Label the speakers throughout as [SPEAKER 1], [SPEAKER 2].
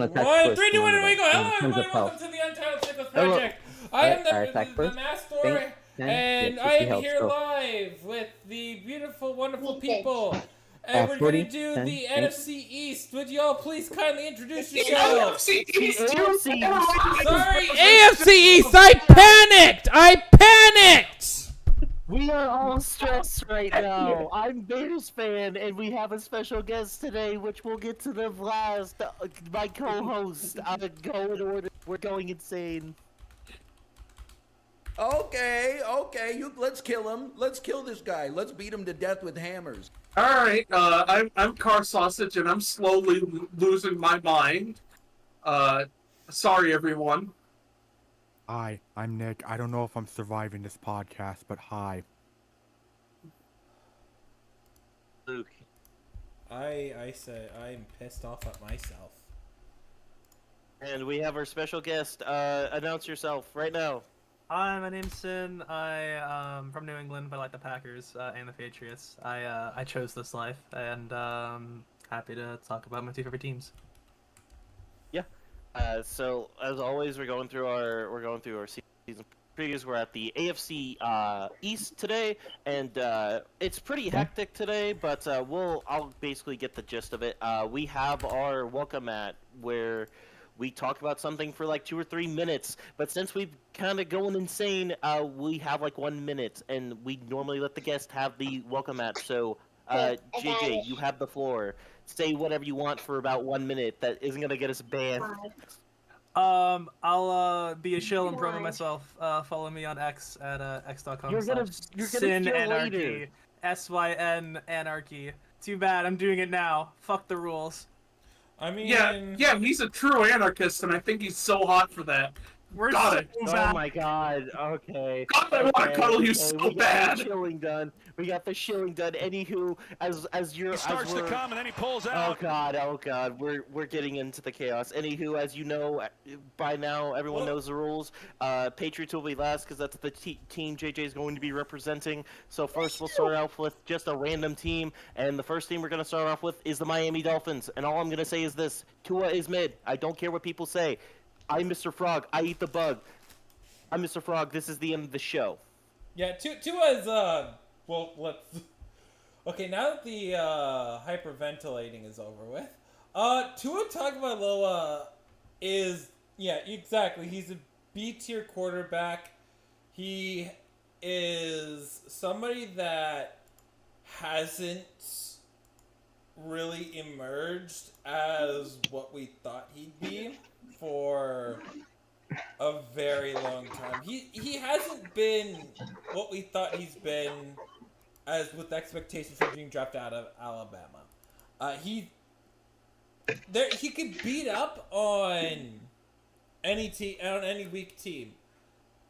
[SPEAKER 1] attack
[SPEAKER 2] One,
[SPEAKER 1] first.
[SPEAKER 2] 3, 2, 1, and we go. Hello,
[SPEAKER 1] in terms
[SPEAKER 2] everybody.
[SPEAKER 1] of
[SPEAKER 2] Welcome
[SPEAKER 1] health.
[SPEAKER 2] to the Untitled Sickcos
[SPEAKER 1] Hello.
[SPEAKER 2] Project. I am
[SPEAKER 1] attack
[SPEAKER 2] the
[SPEAKER 1] first.
[SPEAKER 2] MaskedAura,
[SPEAKER 1] Think,
[SPEAKER 2] and
[SPEAKER 1] yes,
[SPEAKER 2] I
[SPEAKER 1] 50
[SPEAKER 2] am
[SPEAKER 1] health,
[SPEAKER 2] here
[SPEAKER 1] go.
[SPEAKER 2] live with the beautiful, wonderful people. And we're
[SPEAKER 1] 40,
[SPEAKER 2] going to do
[SPEAKER 1] 10,
[SPEAKER 2] the
[SPEAKER 1] 8.
[SPEAKER 2] NFC East. Would y'all please kindly introduce
[SPEAKER 3] The
[SPEAKER 2] yourselves?
[SPEAKER 3] AFC East,
[SPEAKER 4] AFC
[SPEAKER 3] dude.
[SPEAKER 4] East.
[SPEAKER 2] Sorry, AFC East. I panicked.
[SPEAKER 4] We are all stressed right now. I'm Bears fan, and we have a special guest today, which we'll get to the last. My co-host, go in order. We're going insane.
[SPEAKER 3] Okay, let's kill him. Let's kill this guy. Let's beat him to death with hammers.
[SPEAKER 5] Alright, I'm Carsausage, and I'm slowly losing my mind. Sorry, everyone.
[SPEAKER 6] Hi, I'm Nick. I don't know if I'm surviving this podcast, but hi.
[SPEAKER 4] Luke.
[SPEAKER 2] I said I'm pissed off at myself.
[SPEAKER 4] And we have our special guest. Announce yourself right now.
[SPEAKER 7] Hi, my name's Sin. I'm from New England, but I like the Packers and the Patriots. I chose this life, and happy to talk about my two favorite teams.
[SPEAKER 4] So as always, we're going through our season previews. We're at the AFC East today, and it's pretty hectic today. But I'll basically get the gist of it. We have our welcome mat where we talk about something for like 2 or 3 minutes, but since we've kind of going insane, we have like 1 minute, and we normally let the guest have the welcome mat. So, JJ, you have the floor. Say whatever you want for about 1 minute. That isn't gonna get us banned.
[SPEAKER 7] I'll be a shill and promo myself. Follow me on X at x.com.
[SPEAKER 4] You're gonna
[SPEAKER 7] SynAnarchy. SYN Anarchy. Too bad I'm doing it now. Fuck the rules.
[SPEAKER 2] I mean,
[SPEAKER 5] Yeah, he's a true anarchist, and I think he's so hot for that.
[SPEAKER 7] We're
[SPEAKER 5] Got
[SPEAKER 7] so
[SPEAKER 5] it.
[SPEAKER 7] bad.
[SPEAKER 4] Oh my god, okay.
[SPEAKER 5] God, I want to cuddle you so bad.
[SPEAKER 4] We got the shilling done. Anywho, he starts to come and then he pulls out. Oh god, we're getting into the chaos. Anywho, as you know, by now everyone knows the rules. Patriots will be last because that's the team JJ is going to be representing. So first we'll start off with just a random team, and the first team we're gonna start off with is the Miami Dolphins. And all I'm gonna say is this: Tua is mid. I don't care what people say. I'm Mr. Frog. I eat the bug. I'm Mr. Frog. This is the end of the show.
[SPEAKER 2] Yeah, Tua is well, let's. Okay, now that the hyperventilating is over with, Tua Tagovailoa is exactly. He's a B-tier quarterback. He is somebody that hasn't really emerged as what we thought he'd be for a very long time. He hasn't been what we thought he's been, as with expectations for being drafted out of Alabama. He could beat up on any team, on any weak team,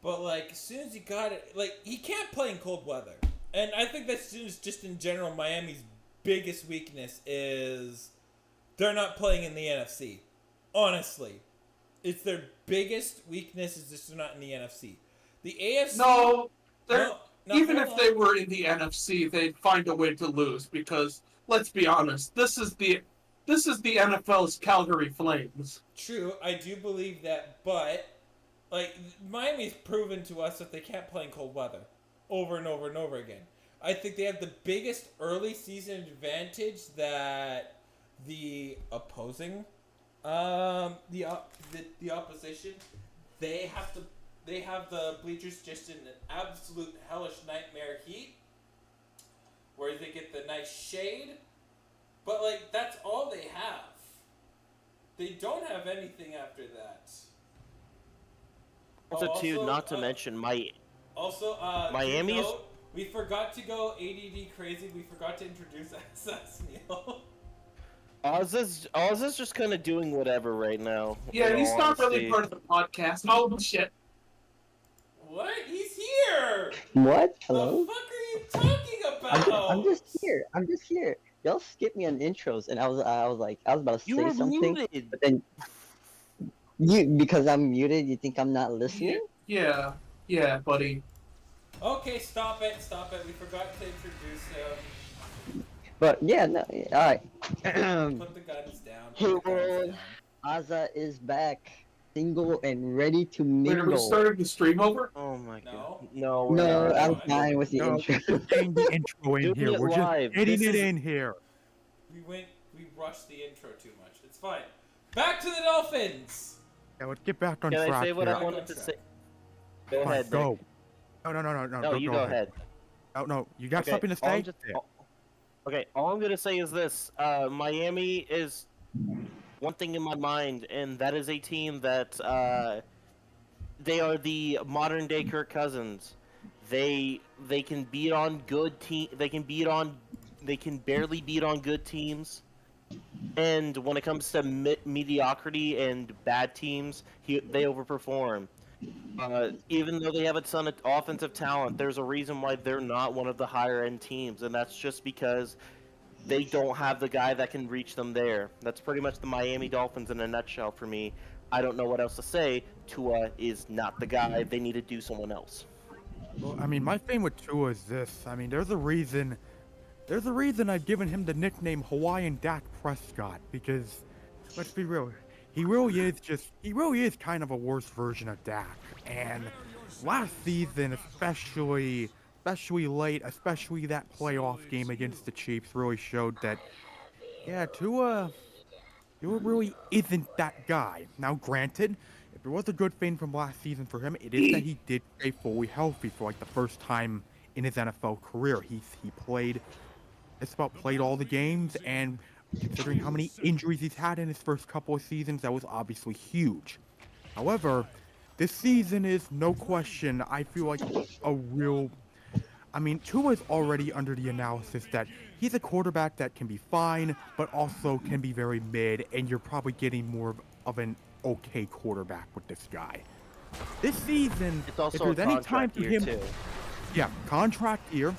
[SPEAKER 2] but like as soon as he got it, like he can't play in cold weather. And I think that's just in general Miami's biggest weakness is they're not playing in the NFC. Honestly, it's their biggest weakness is just they're not in the NFC. The AFC.
[SPEAKER 5] No, even if
[SPEAKER 2] hold
[SPEAKER 5] they
[SPEAKER 2] on.
[SPEAKER 5] were in the NFC, they'd find a way to lose because let's be honest, this is the NFL's Calgary Flames.
[SPEAKER 2] True, I do believe that, but like Miami's proven to us that they can't play in cold weather over and over and over again. I think they have the biggest early season advantage that the opposing, the opposition, they have the bleachers just in an absolute hellish nightmare heat, where they get the nice shade, but like that's all they have. They don't have anything after that.
[SPEAKER 4] Also, not to mention Miami is.
[SPEAKER 2] We forgot to go ADD crazy. We forgot to introduce Azaneathal.
[SPEAKER 4] Oz is just kind of doing whatever right now.
[SPEAKER 5] Yeah, he's not really part of the podcast. Oh shit.
[SPEAKER 2] What? He's here!
[SPEAKER 1] What? Hello?
[SPEAKER 2] The fuck are you talking about?
[SPEAKER 1] I'm just here. Y'all skipped me on intros, and I was about to say something.
[SPEAKER 4] Muted.
[SPEAKER 1] But then because I'm muted, you think I'm not listening?
[SPEAKER 5] Yeah, buddy.
[SPEAKER 2] Okay, stop it. We forgot to introduce him.
[SPEAKER 1] But yeah, no, alright.
[SPEAKER 2] Put the guns down.
[SPEAKER 1] Hey, world. Aza is back, single and ready to
[SPEAKER 5] Wait, are we
[SPEAKER 1] mingle.
[SPEAKER 5] starting the stream over?
[SPEAKER 4] Oh my
[SPEAKER 2] No.
[SPEAKER 4] god. No, we're
[SPEAKER 1] No,
[SPEAKER 4] not.
[SPEAKER 1] I'm fine with the
[SPEAKER 6] No,
[SPEAKER 1] intro.
[SPEAKER 6] we're just getting the intro in
[SPEAKER 4] Doing
[SPEAKER 6] here.
[SPEAKER 4] it
[SPEAKER 6] We're
[SPEAKER 4] live.
[SPEAKER 6] just getting
[SPEAKER 4] This
[SPEAKER 6] it
[SPEAKER 4] is-
[SPEAKER 6] in here.
[SPEAKER 2] We rushed the intro too much. It's fine. Back to the Dolphins.
[SPEAKER 6] Yeah, let's get back on
[SPEAKER 4] Can
[SPEAKER 6] track
[SPEAKER 4] I say what
[SPEAKER 6] here.
[SPEAKER 4] I wanted to say? Go
[SPEAKER 6] Come on,
[SPEAKER 4] ahead,
[SPEAKER 6] go.
[SPEAKER 4] Nick.
[SPEAKER 6] No.
[SPEAKER 4] No, you go ahead.
[SPEAKER 6] No, you got
[SPEAKER 4] Okay,
[SPEAKER 6] something to
[SPEAKER 4] all
[SPEAKER 6] say?
[SPEAKER 4] I'm just- Okay, all I'm gonna say is this: Miami is one thing in my mind, and that is a team that they are the modern day Kirk Cousins. They can beat on good team. They can barely beat on good teams. And when it comes to mediocrity and bad teams, they overperform. Even though they have a ton of offensive talent, there's a reason why they're not one of the higher end teams, and that's just because they don't have the guy that can reach them there. That's pretty much the Miami Dolphins in a nutshell for me. I don't know what else to say. Tua is not the guy. They need to do someone else.
[SPEAKER 6] Well, I mean, my thing with Tua is this. I mean, there's a reason I've given him the nickname Hawaiian Dak Prescott, because, let's be real, he really is kind of a worse version of Dak. And last season, especially late, especially that playoff game against the Chiefs, really showed that, yeah, Tua really isn't that guy. Now, granted, if there was a good thing from last season for him, it is that he did stay fully healthy for like the first time in his NFL career. He played all the games, and considering how many injuries he's had in his first couple of seasons, that was obviously huge. However, this season is no question, I feel like Tua is already under the analysis that he's a quarterback that can be fine, but also can be very mid, and you're probably getting more of an okay quarterback with this guy. This season,
[SPEAKER 4] It's also
[SPEAKER 6] if
[SPEAKER 4] a
[SPEAKER 6] there's any time
[SPEAKER 4] contract
[SPEAKER 6] for
[SPEAKER 4] year
[SPEAKER 6] him,
[SPEAKER 4] too.
[SPEAKER 6] yeah, contract year.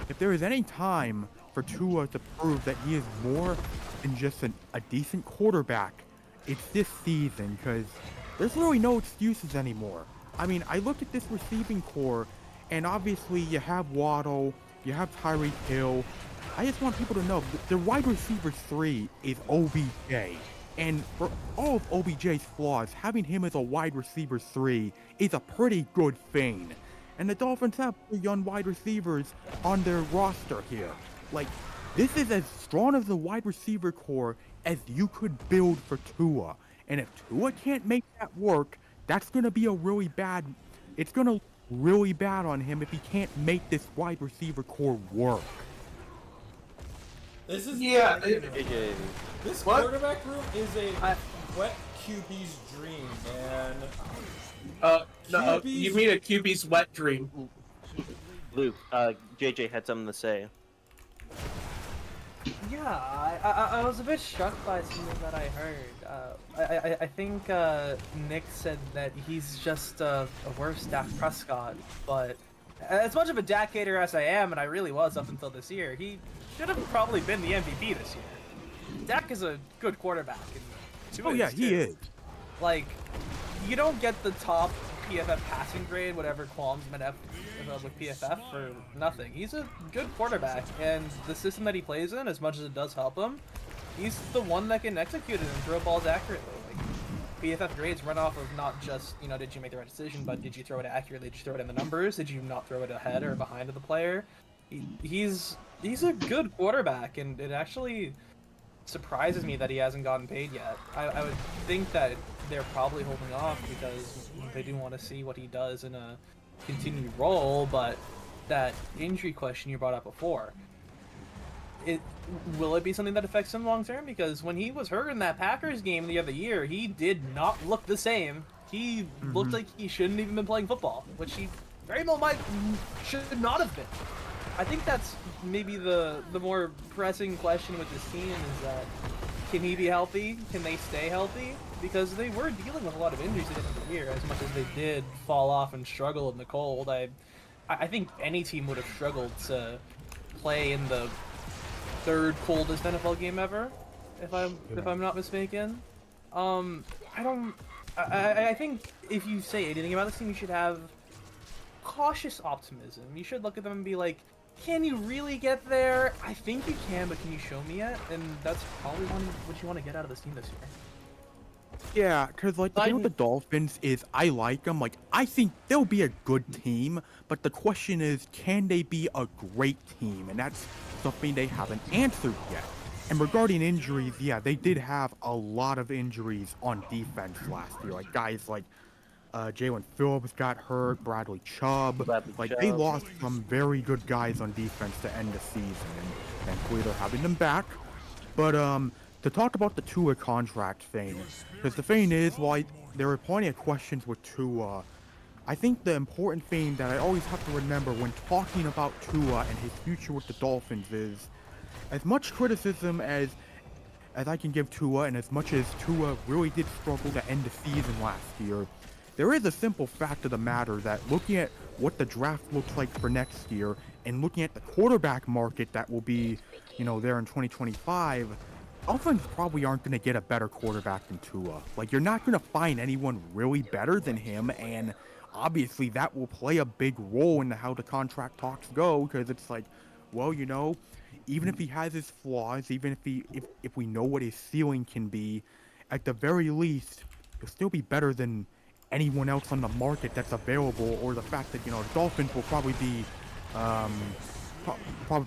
[SPEAKER 6] If there is any time for Tua to prove that he is more than just a decent quarterback, it's this season, because there's really no excuses anymore. I mean, I look at this receiving core, and obviously you have Waddle, you have Tyreek Hill. I just want people to know, the wide receiver 3 is OBJ. And for all of OBJ's flaws, having him as a wide receiver 3 is a pretty good thing. And the Dolphins have 3 young wide receivers on their roster here. Like, this is as strong as the wide receiver core as you could build for Tua. And if Tua can't make that work, that's going to be it's going to look really bad on him if he can't make this wide receiver core work.
[SPEAKER 2] This is this
[SPEAKER 5] What?
[SPEAKER 2] quarterback room is a wet QB's dream, man.
[SPEAKER 5] No,
[SPEAKER 2] QB's
[SPEAKER 5] you mean a QB's wet dream?
[SPEAKER 4] Luke, JJ had something to say.
[SPEAKER 7] Yeah, I was a bit struck by something that I heard. I think Nick said that he's just a worse Dak Prescott, but as much of a Dak hater as I am, and I really was up until this year, he should have probably been the MVP this year. Dak is a good quarterback. And
[SPEAKER 6] Oh yeah, he is.
[SPEAKER 7] Like, you don't get the top PFF passing grade, whatever qualms might have with PFF, for nothing. He's a good quarterback, and the system that he plays in, as much as it does help him, he's the one that can execute it and throw balls accurately. Like, PFF grades run off of not just, did you make the right decision, but did you throw it accurately? Did you throw it in the numbers? Did you not throw it ahead or behind of the player? He's a good quarterback, and it actually surprises me that he hasn't gotten paid yet. I would think that they're probably holding off because they do want to see what he does in a continued role, but that injury question you brought up before, will it be something that affects him long term? Because when he was hurt in that Packers game the other year, he did not look the same. He looked like he shouldn't even been playing football, which he very well should not have been. I think that's maybe the more pressing question with this team is that, can he be healthy? Can they stay healthy? Because they were dealing with a lot of injuries at the end of the year, as much as they did fall off and struggle in the cold. I think any team would have struggled to play in the third coldest NFL game ever, if I'm not mistaken. I think if you say anything about this team, you should have cautious optimism. You should look at them and be like, can you really get there? I think you can, but can you show me it? And that's probably what you want to get out of this team this year.
[SPEAKER 6] Yeah, because, like, the thing with the Dolphins is I like them. Like, I think they'll be a good team, but the question is, can they be a great team? And that's something they haven't answered yet. And regarding injuries, yeah, they did have a lot of injuries on defense last year. Like, guys like Jalen Phillips got hurt, Bradley Chubb. They lost some very good guys on defense to end the season, and thankfully they're having them back. But, to talk about the Tua contract thing, because the thing is, while there are plenty of questions with Tua, I think the important thing that I always have to remember when talking about Tua and his future with the Dolphins is, as much criticism as I can give Tua, and as much as Tua really did struggle to end the season last year, there is a simple fact of the matter that looking at what the draft looks like for next year, and looking at the quarterback market that will be, there in 2025, Dolphins probably aren't going to get a better quarterback than Tua. Like, you're not going to find anyone really better than him, and obviously that will play a big role in how the contract talks go, because it's like, well, even if he has his flaws, even if we know what his ceiling can be, at the very least, he'll still be better than anyone else on the market that's available, or the fact that, the Dolphins will probably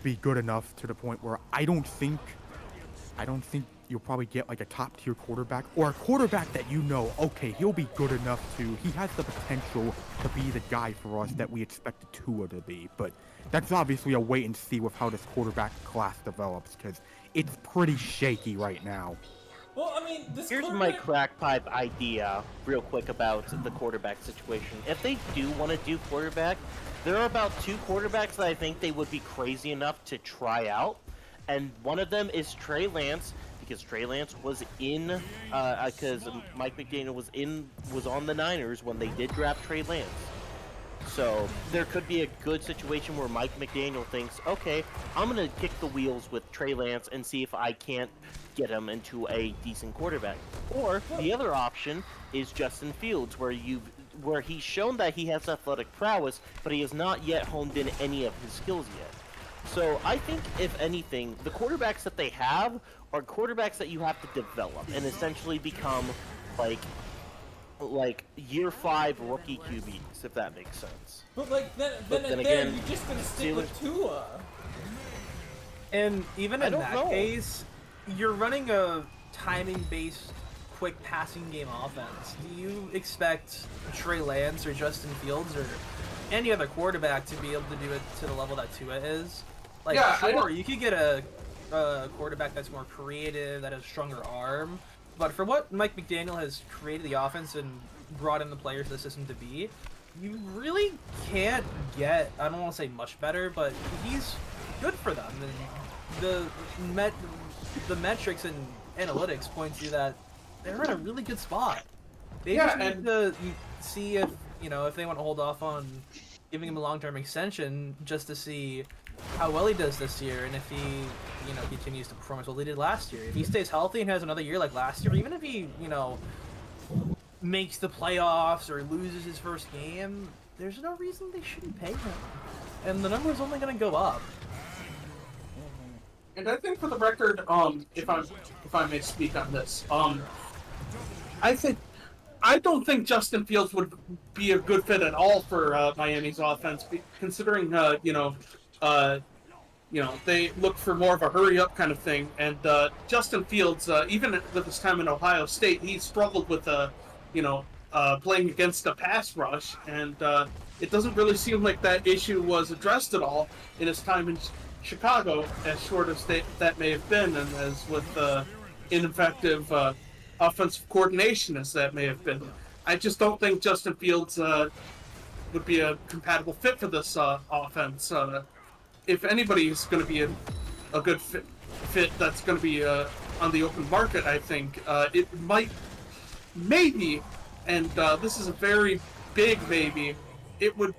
[SPEAKER 6] be good enough to the point where I don't think you'll probably get like a top tier quarterback, or a quarterback that okay, he'll be good enough he has the potential to be the guy for us that we expected Tua to be. But that's obviously a wait and see with how this quarterback class develops, because it's pretty shaky right now.
[SPEAKER 2] Well, I mean,
[SPEAKER 4] here's my crack pipe idea real quick about the quarterback situation. If they do want to do quarterback, there are about 2 quarterbacks that I think they would be crazy enough to try out. And one of them is Trey Lance, because Trey Lance was in, because Mike McDaniel was on the Niners when they did draft Trey Lance. So there could be a good situation where Mike McDaniel thinks, okay, I'm going to kick the wheels with Trey Lance and see if I can't get him into a decent quarterback. Or the other option is Justin Fields, where he's shown that he has athletic prowess, but he has not yet honed in any of his skills yet. So I think, if anything, the quarterbacks that they have are quarterbacks that you have to develop and essentially become like year 5 rookie QBs, if that makes sense.
[SPEAKER 2] But then again, you're just gonna stick with Tua.
[SPEAKER 7] And even in that case, you're running a timing-based, quick passing game offense. Do you expect Trey Lance or Justin Fields or any other quarterback to be able to do it to the level that Tua is? Like, yeah, sure, you could get a quarterback that's more creative, that has a stronger arm, but for what Mike McDaniel has created the offense and brought in the players to the system to be, you really can't get, I don't want to say much better, but he's good for them. And the metrics and analytics point to that they're in a really good spot. They just need to see if they want to hold off on giving him a long-term extension just to see how well he does this year, and if he, continues to perform as well he did last year. If he stays healthy and has another year like last year, even if he, makes the playoffs or loses his first game, there's no reason they shouldn't pay him. And the number's only going to go up.
[SPEAKER 5] And I think, for the record, if I may speak on this, I don't think Justin Fields would be a good fit at all for Miami's offense, considering they look for more of a hurry-up kind of thing. And Justin Fields, even with his time in Ohio State, he struggled with playing against a pass rush, and it doesn't really seem like that issue was addressed at all in his time in Chicago, as short as that may have been, and as with ineffective offensive coordination as that may have been. I just don't think Justin Fields would be a compatible fit for this offense. If anybody is going to be a good fit that's going to be on the open market, I think it maybe, and this is a very big maybe, it would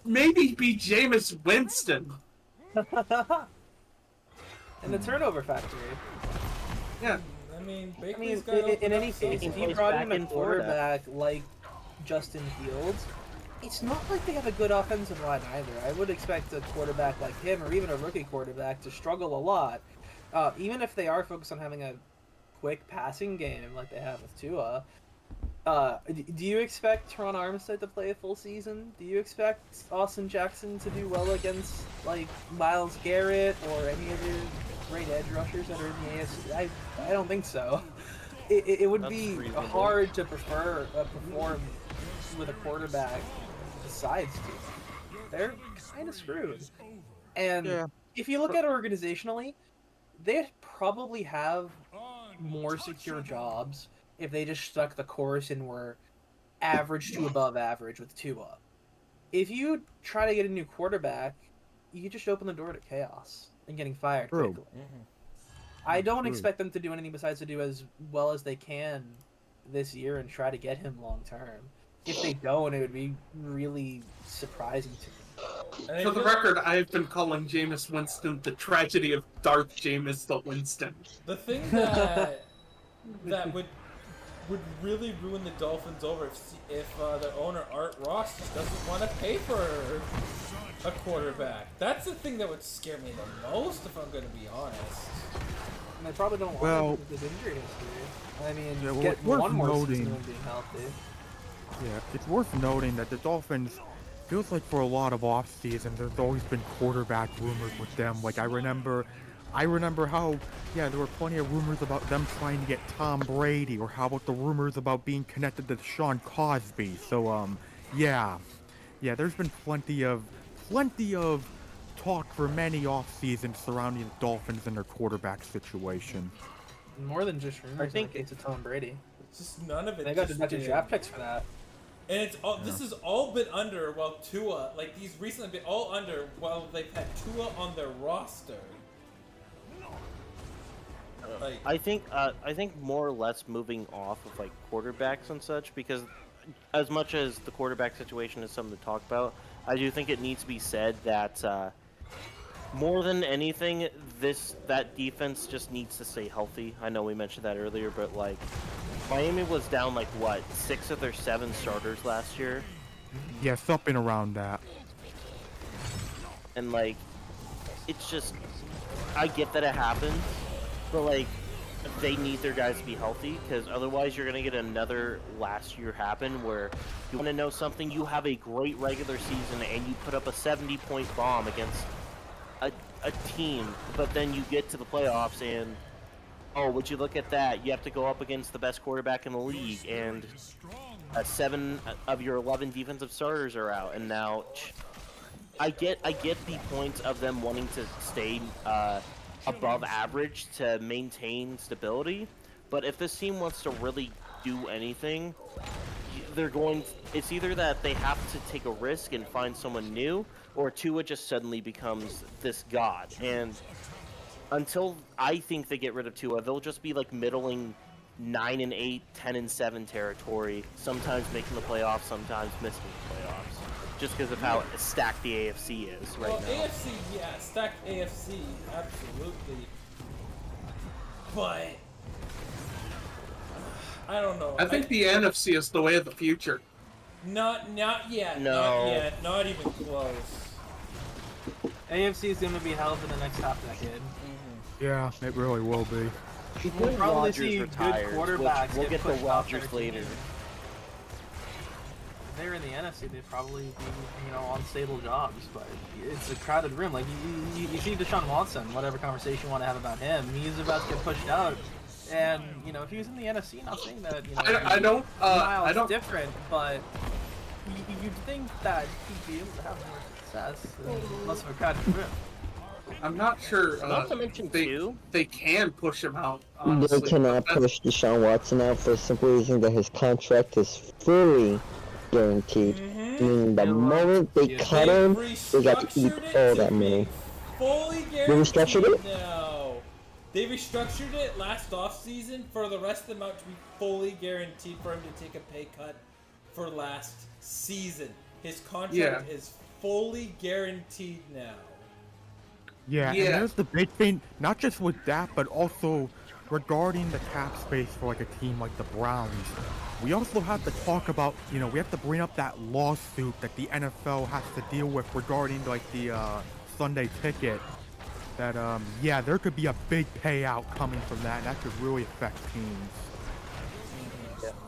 [SPEAKER 5] maybe be Jameis Winston.
[SPEAKER 7] And the turnover factory.
[SPEAKER 5] Yeah.
[SPEAKER 7] In any case, if you brought in a quarterback like Justin Fields, it's not like they have a good offensive line either. I would expect a quarterback like him, or even a rookie quarterback, to struggle a lot. Even if they are focused on having a quick passing game like they have with Tua, do you expect Teron Armstead to play a full season? Do you expect Austin Jackson to do well against like Myles Garrett or any of your great edge rushers that are in the AFC? I don't think so. It would be hard to perform with a quarterback besides Tua. They're kind of screwed. And if you look at it organizationally, they'd probably have more secure jobs if they just stuck the course and were average to above average with Tua. If you try to get a new quarterback, you just open the door to chaos and getting fired quickly. I don't expect them to do anything besides to do as well as they can this year and try to get him long term. If they don't, it would be really surprising to me.
[SPEAKER 5] For the record, I've been calling Jameis Winston the tragedy of Darth Jameis the Winston.
[SPEAKER 2] The thing that would really ruin the Dolphins over if their owner Art Ross just doesn't want to pay for a quarterback. That's the thing that would scare me the most, if I'm going to be honest.
[SPEAKER 7] And they probably don't want him with his injury history. I mean, get one more season of being healthy.
[SPEAKER 6] Yeah, it's worth noting that the Dolphins, feels like for a lot of off seasons, there's always been quarterback rumors with them. Like I remember how, there were plenty of rumors about them trying to get Tom Brady, or how about the rumors about being connected to Sean Cosby. So, there's been plenty of talk for many off seasons surrounding the Dolphins and their quarterback situation.
[SPEAKER 7] More than just rumors. I think it's a Tom Brady.
[SPEAKER 2] It's just none of it.
[SPEAKER 7] They got a bunch of draft picks for that.
[SPEAKER 2] And it's all. This has all been under while Tua, like these recently been all under while they've had Tua on their roster. Like,
[SPEAKER 4] I think more or less moving off of like quarterbacks and such, because as much as the quarterback situation is something to talk about, I do think it needs to be said that more than anything, that defense just needs to stay healthy. I know we mentioned that earlier, but like Miami was down like what, 6 of their 7 starters last year.
[SPEAKER 6] Yeah, something around that.
[SPEAKER 4] And like, it's just, I get that it happens, but like, they need their guys to be healthy, because otherwise you're gonna get another last year happen where you want to know something. You have a great regular season and you put up a 70-point bomb against a team, but then you get to the playoffs and would you look at that? You have to go up against the best quarterback in the league, and 7 of your 11 defensive starters are out. And now, I get the point of them wanting to stay above average to maintain stability, but if this team wants to really do anything, it's either that they have to take a risk and find someone new, or Tua just suddenly becomes this god. And until I think they get rid of Tua, they'll just be like middling 9-8, 10-7 territory, sometimes making the playoffs, sometimes missing the playoffs, just because of how stacked the AFC is right now.
[SPEAKER 2] AFC, stacked AFC, absolutely. But I don't know.
[SPEAKER 5] I think the NFC is the way of the future.
[SPEAKER 2] Not yet.
[SPEAKER 4] No.
[SPEAKER 2] Not yet. Not even close.
[SPEAKER 7] AFC is going to be hell for the next half decade.
[SPEAKER 6] Yeah, it really will be.
[SPEAKER 7] We'll probably
[SPEAKER 4] Rodgers
[SPEAKER 7] see
[SPEAKER 4] retires,
[SPEAKER 7] good quarterbacks.
[SPEAKER 4] we'll get the
[SPEAKER 7] pushed off
[SPEAKER 4] Rodgers
[SPEAKER 7] their
[SPEAKER 4] later.
[SPEAKER 7] team. If they're in the NFC, they'd probably be, on stable jobs. But it's a crowded room. Like you see Deshaun Watson, whatever conversation you want to have about him, he's about to get pushed out. And if he was in the NFC, not saying that
[SPEAKER 5] I don't
[SPEAKER 7] different, but you'd think that he'd be able to have more success in less of a crowded room.
[SPEAKER 5] I'm not sure.
[SPEAKER 4] Not to mention
[SPEAKER 5] they can push him out. Honestly.
[SPEAKER 1] They cannot push Deshaun Watson out for the simple reason that his contract is fully guaranteed. Meaning the moment they cut him, they got to eat all that money.
[SPEAKER 2] Fully guaranteed.
[SPEAKER 1] They restructured it?
[SPEAKER 2] No. They restructured it last offseason for the rest of the amount to be fully guaranteed for him to take a pay cut for last season. His contract is fully guaranteed now.
[SPEAKER 6] Yeah, and there's the big thing, not just with that, but also regarding the cap space for like a team like the Browns. We also have to talk about, we have to bring up that lawsuit that the NFL has to deal with regarding like the Sunday ticket. that yeah, there could be a big payout coming from that, and that could really affect teams.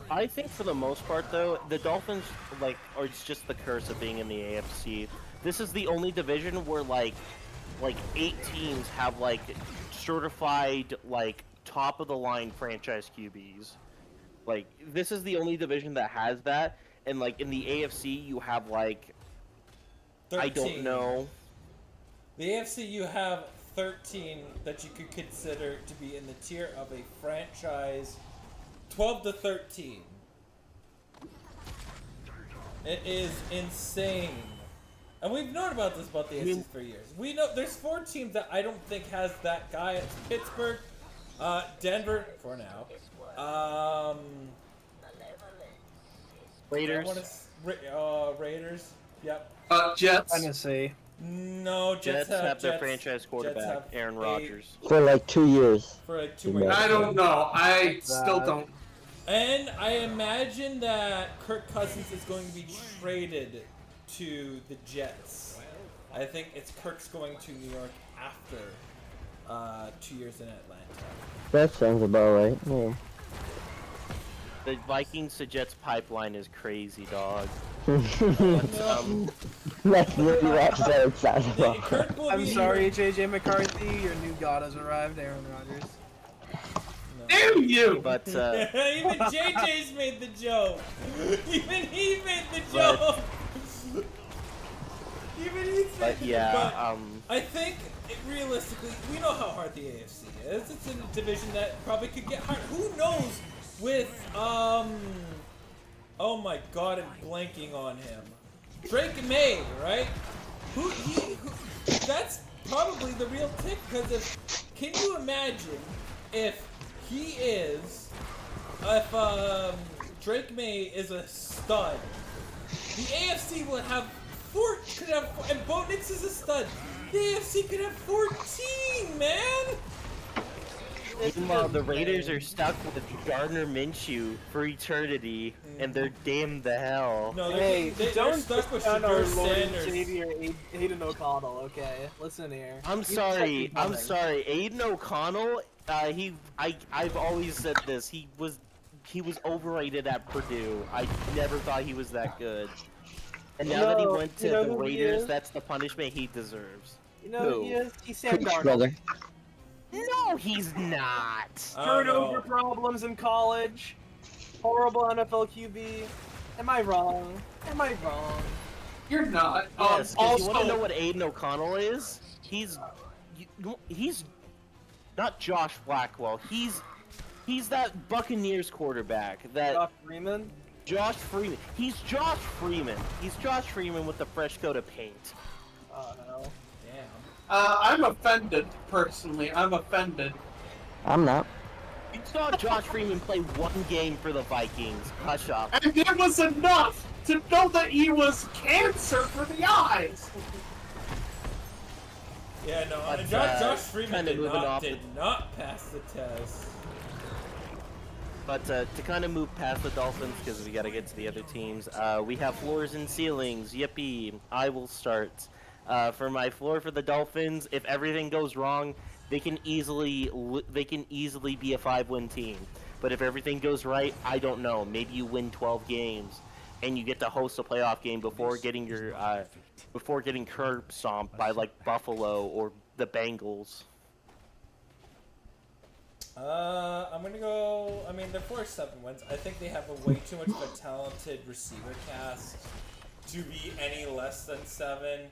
[SPEAKER 4] I think for the most part, though, the Dolphins, like, are just the curse of being in the AFC. This is the only division where, like 8 teams have, like, certified, like, top-of-the-line franchise QBs. Like, this is the only division that has that, and, like, in the AFC, you have, like,
[SPEAKER 2] 13.
[SPEAKER 4] I don't know.
[SPEAKER 2] The AFC, you have 13 that you could consider to be in the tier of a franchise. 12 to 13. It is insane. And we've known about this about the AFC for years. We know there's 4 teams that I don't think has that guy. It's Pittsburgh, Denver for now.
[SPEAKER 4] Raiders.
[SPEAKER 2] Raiders. Yep.
[SPEAKER 5] Jets.
[SPEAKER 7] Tennessee.
[SPEAKER 2] No,
[SPEAKER 4] Jets have their franchise quarterback, Aaron Rodgers.
[SPEAKER 1] For like 2 years.
[SPEAKER 2] For like 2
[SPEAKER 1] Yeah.
[SPEAKER 2] years.
[SPEAKER 5] I don't know. I still don't.
[SPEAKER 2] And I imagine that Kirk Cousins is going to be traded to the Jets. I think it's Kirk's going to New York after 2 years in Atlanta.
[SPEAKER 1] That sounds about right. Yeah.
[SPEAKER 4] The Vikings to Jets pipeline is crazy, dog.
[SPEAKER 1] That's really what so excited about.
[SPEAKER 2] Kirk will
[SPEAKER 7] I'm
[SPEAKER 2] be
[SPEAKER 7] sorry, JJ McCarthy. Your new god has arrived, Aaron Rodgers.
[SPEAKER 5] Damn you!
[SPEAKER 4] But
[SPEAKER 2] Even JJ's made the joke. Even he made the joke. Even he said
[SPEAKER 4] but yeah,
[SPEAKER 2] but I think realistically, we know how hard the AFC is. It's a division that probably could get hard. Who knows with oh my god, I'm blanking on him. Drake May, right? Who that's probably the real tick, because if can you imagine if Drake May is a stud, the AFC would have and Bo Nix is a stud. The AFC could have 14, man.
[SPEAKER 4] meanwhile, the Raiders are stuck with Gardner Minshew for eternity, and they're damned the hell.
[SPEAKER 2] No,
[SPEAKER 7] Hey,
[SPEAKER 2] they're
[SPEAKER 7] don't
[SPEAKER 2] stuck with
[SPEAKER 7] on our
[SPEAKER 2] Shadur
[SPEAKER 7] Lord and
[SPEAKER 2] Sanders.
[SPEAKER 7] Savior Aiden O'Connell, okay? Listen here.
[SPEAKER 4] I'm sorry. Aiden O'Connell. I've always said this. He was overrated at Purdue. I never thought he was that good. And now that he went to the Raiders, that's the punishment he deserves.
[SPEAKER 7] You know who he is? He's Sam
[SPEAKER 1] Coach
[SPEAKER 7] Darnold.
[SPEAKER 1] brother.
[SPEAKER 4] No, he's not.
[SPEAKER 7] Turnover problems in college. Horrible NFL QB. Am I wrong? Am I wrong?
[SPEAKER 5] You're not.
[SPEAKER 4] Yes, 'cause
[SPEAKER 5] Also,
[SPEAKER 4] you want to know what Aiden O'Connell is? He's not Josh Blackwell. He's that Buccaneers quarterback. That
[SPEAKER 7] Josh Freeman?
[SPEAKER 4] Josh Freeman. He's Josh Freeman. He's Josh Freeman with a fresh coat of paint.
[SPEAKER 7] Oh no.
[SPEAKER 2] Damn.
[SPEAKER 5] I'm offended, personally. I'm offended.
[SPEAKER 1] I'm not.
[SPEAKER 4] You saw Josh Freeman play 1 game for the Vikings. Hush up.
[SPEAKER 5] And it was enough to know that he was cancer for the eyes.
[SPEAKER 2] Yeah, no,
[SPEAKER 4] But,
[SPEAKER 2] Josh Freeman
[SPEAKER 4] kinda
[SPEAKER 2] did
[SPEAKER 4] moving
[SPEAKER 2] not,
[SPEAKER 4] off
[SPEAKER 2] did not pass the test.
[SPEAKER 4] But to kind of move past the Dolphins, because we got to get to the other teams, we have floors and ceilings. Yippee! I will start. For my floor for the Dolphins, if everything goes wrong, they can easily be a 5-win team. But if everything goes right, I don't know. Maybe you win 12 games, and you get to host a playoff game before getting curb stomped by like Buffalo or the Bengals.
[SPEAKER 2] I'm gonna go. I mean, they're 4-7 wins. I think they have way too much of a talented receiver cast to be any less than 7.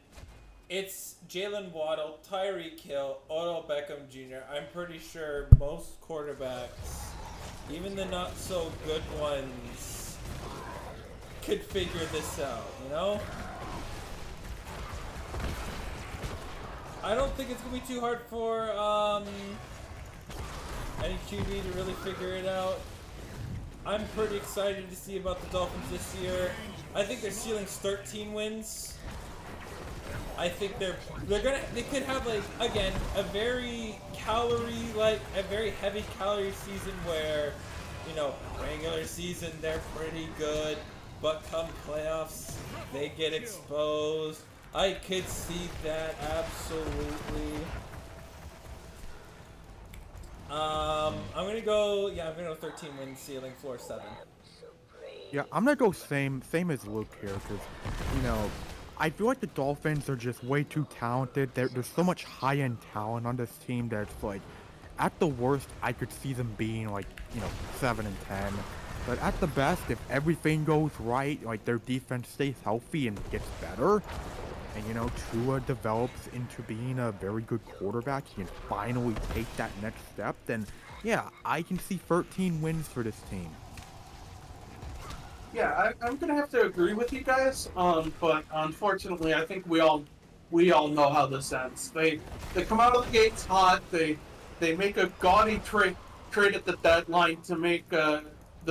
[SPEAKER 2] It's Jalen Waddle, Tyreek Hill, Odell Beckham Jr. I'm pretty sure most quarterbacks, even the not so good ones, could figure this out. You know. I don't think it's gonna be too hard for any QB to really figure it out. I'm pretty excited to see about the Dolphins this year. I think their ceiling's 13 wins. I think they could have, like, again, a very heavy calorie season where, you know, regular season they're pretty good, but come playoffs they get exposed. I could see that absolutely. I'm gonna go. Yeah, I'm gonna go 13 wins, ceiling, floor 7.
[SPEAKER 6] Yeah, I'm gonna go same as Luke here, because, you know, I feel like the Dolphins are just way too talented. There's so much high-end talent on this team that it's like, at the worst, I could see them being like, 7 and 10. But at the best, if everything goes right, like their defense stays healthy and gets better, and Tua develops into being a very good quarterback, he can finally take that next step, then yeah, I can see 13 wins for this team.
[SPEAKER 5] Yeah, I'm gonna have to agree with you guys. But unfortunately, I think we all know how this ends. They come out of the gates hot. They make a gaudy trade at the deadline to make the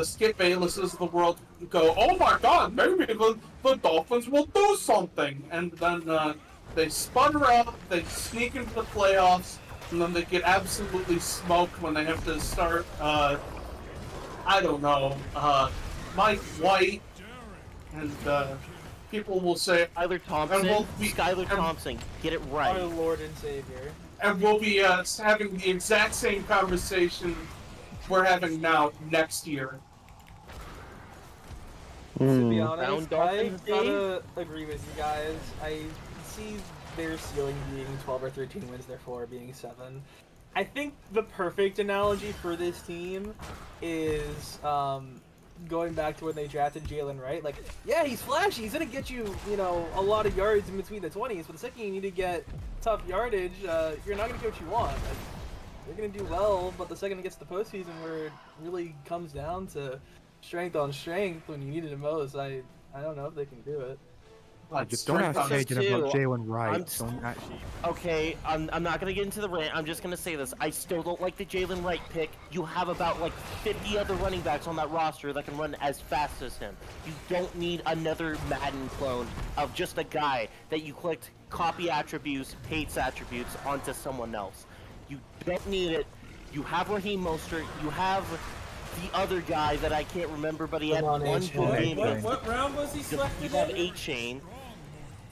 [SPEAKER 5] Skip Baylesses of the world go, oh my God, maybe the Dolphins will do something. And then they sputter out, they sneak into the playoffs, and then they get absolutely smoked when they have to start. I don't know. Mike White, and people will say
[SPEAKER 4] Skylar Thompson, get it right.
[SPEAKER 7] Our Lord and Savior.
[SPEAKER 5] And we'll be having the exact same conversation we're having now next year.
[SPEAKER 7] To be honest, I
[SPEAKER 4] Dolphins
[SPEAKER 7] gotta agree with you guys. I see their ceiling being 12 or 13 wins, their floor being 7. I think the perfect analogy for this team is going back to when they drafted Jalen Wright. Like, yeah, he's flashy. He's gonna get you, a lot of yards in between the 20s. But the second you need to get tough yardage, you're not gonna get what you want. Like, you're gonna do well, but the second it gets to the postseason, where it really comes down to strength on strength when you need it the most, I don't know if they can do it.
[SPEAKER 6] Just don't ask Taegan about Jalen Wright.
[SPEAKER 4] Okay, I'm not gonna get into the rant. I'm just gonna say this. I still don't like the Jalen Wright pick. You have about 50 other running backs on that roster that can run as fast as him. You don't need another Madden clone of just a guy that you clicked copy attributes, paste attributes onto someone else. You don't need it. You have Raheem Mostert. You have the other guy that I can't remember, but he had one good game.
[SPEAKER 2] What round was he selected?
[SPEAKER 4] You have A-Chain.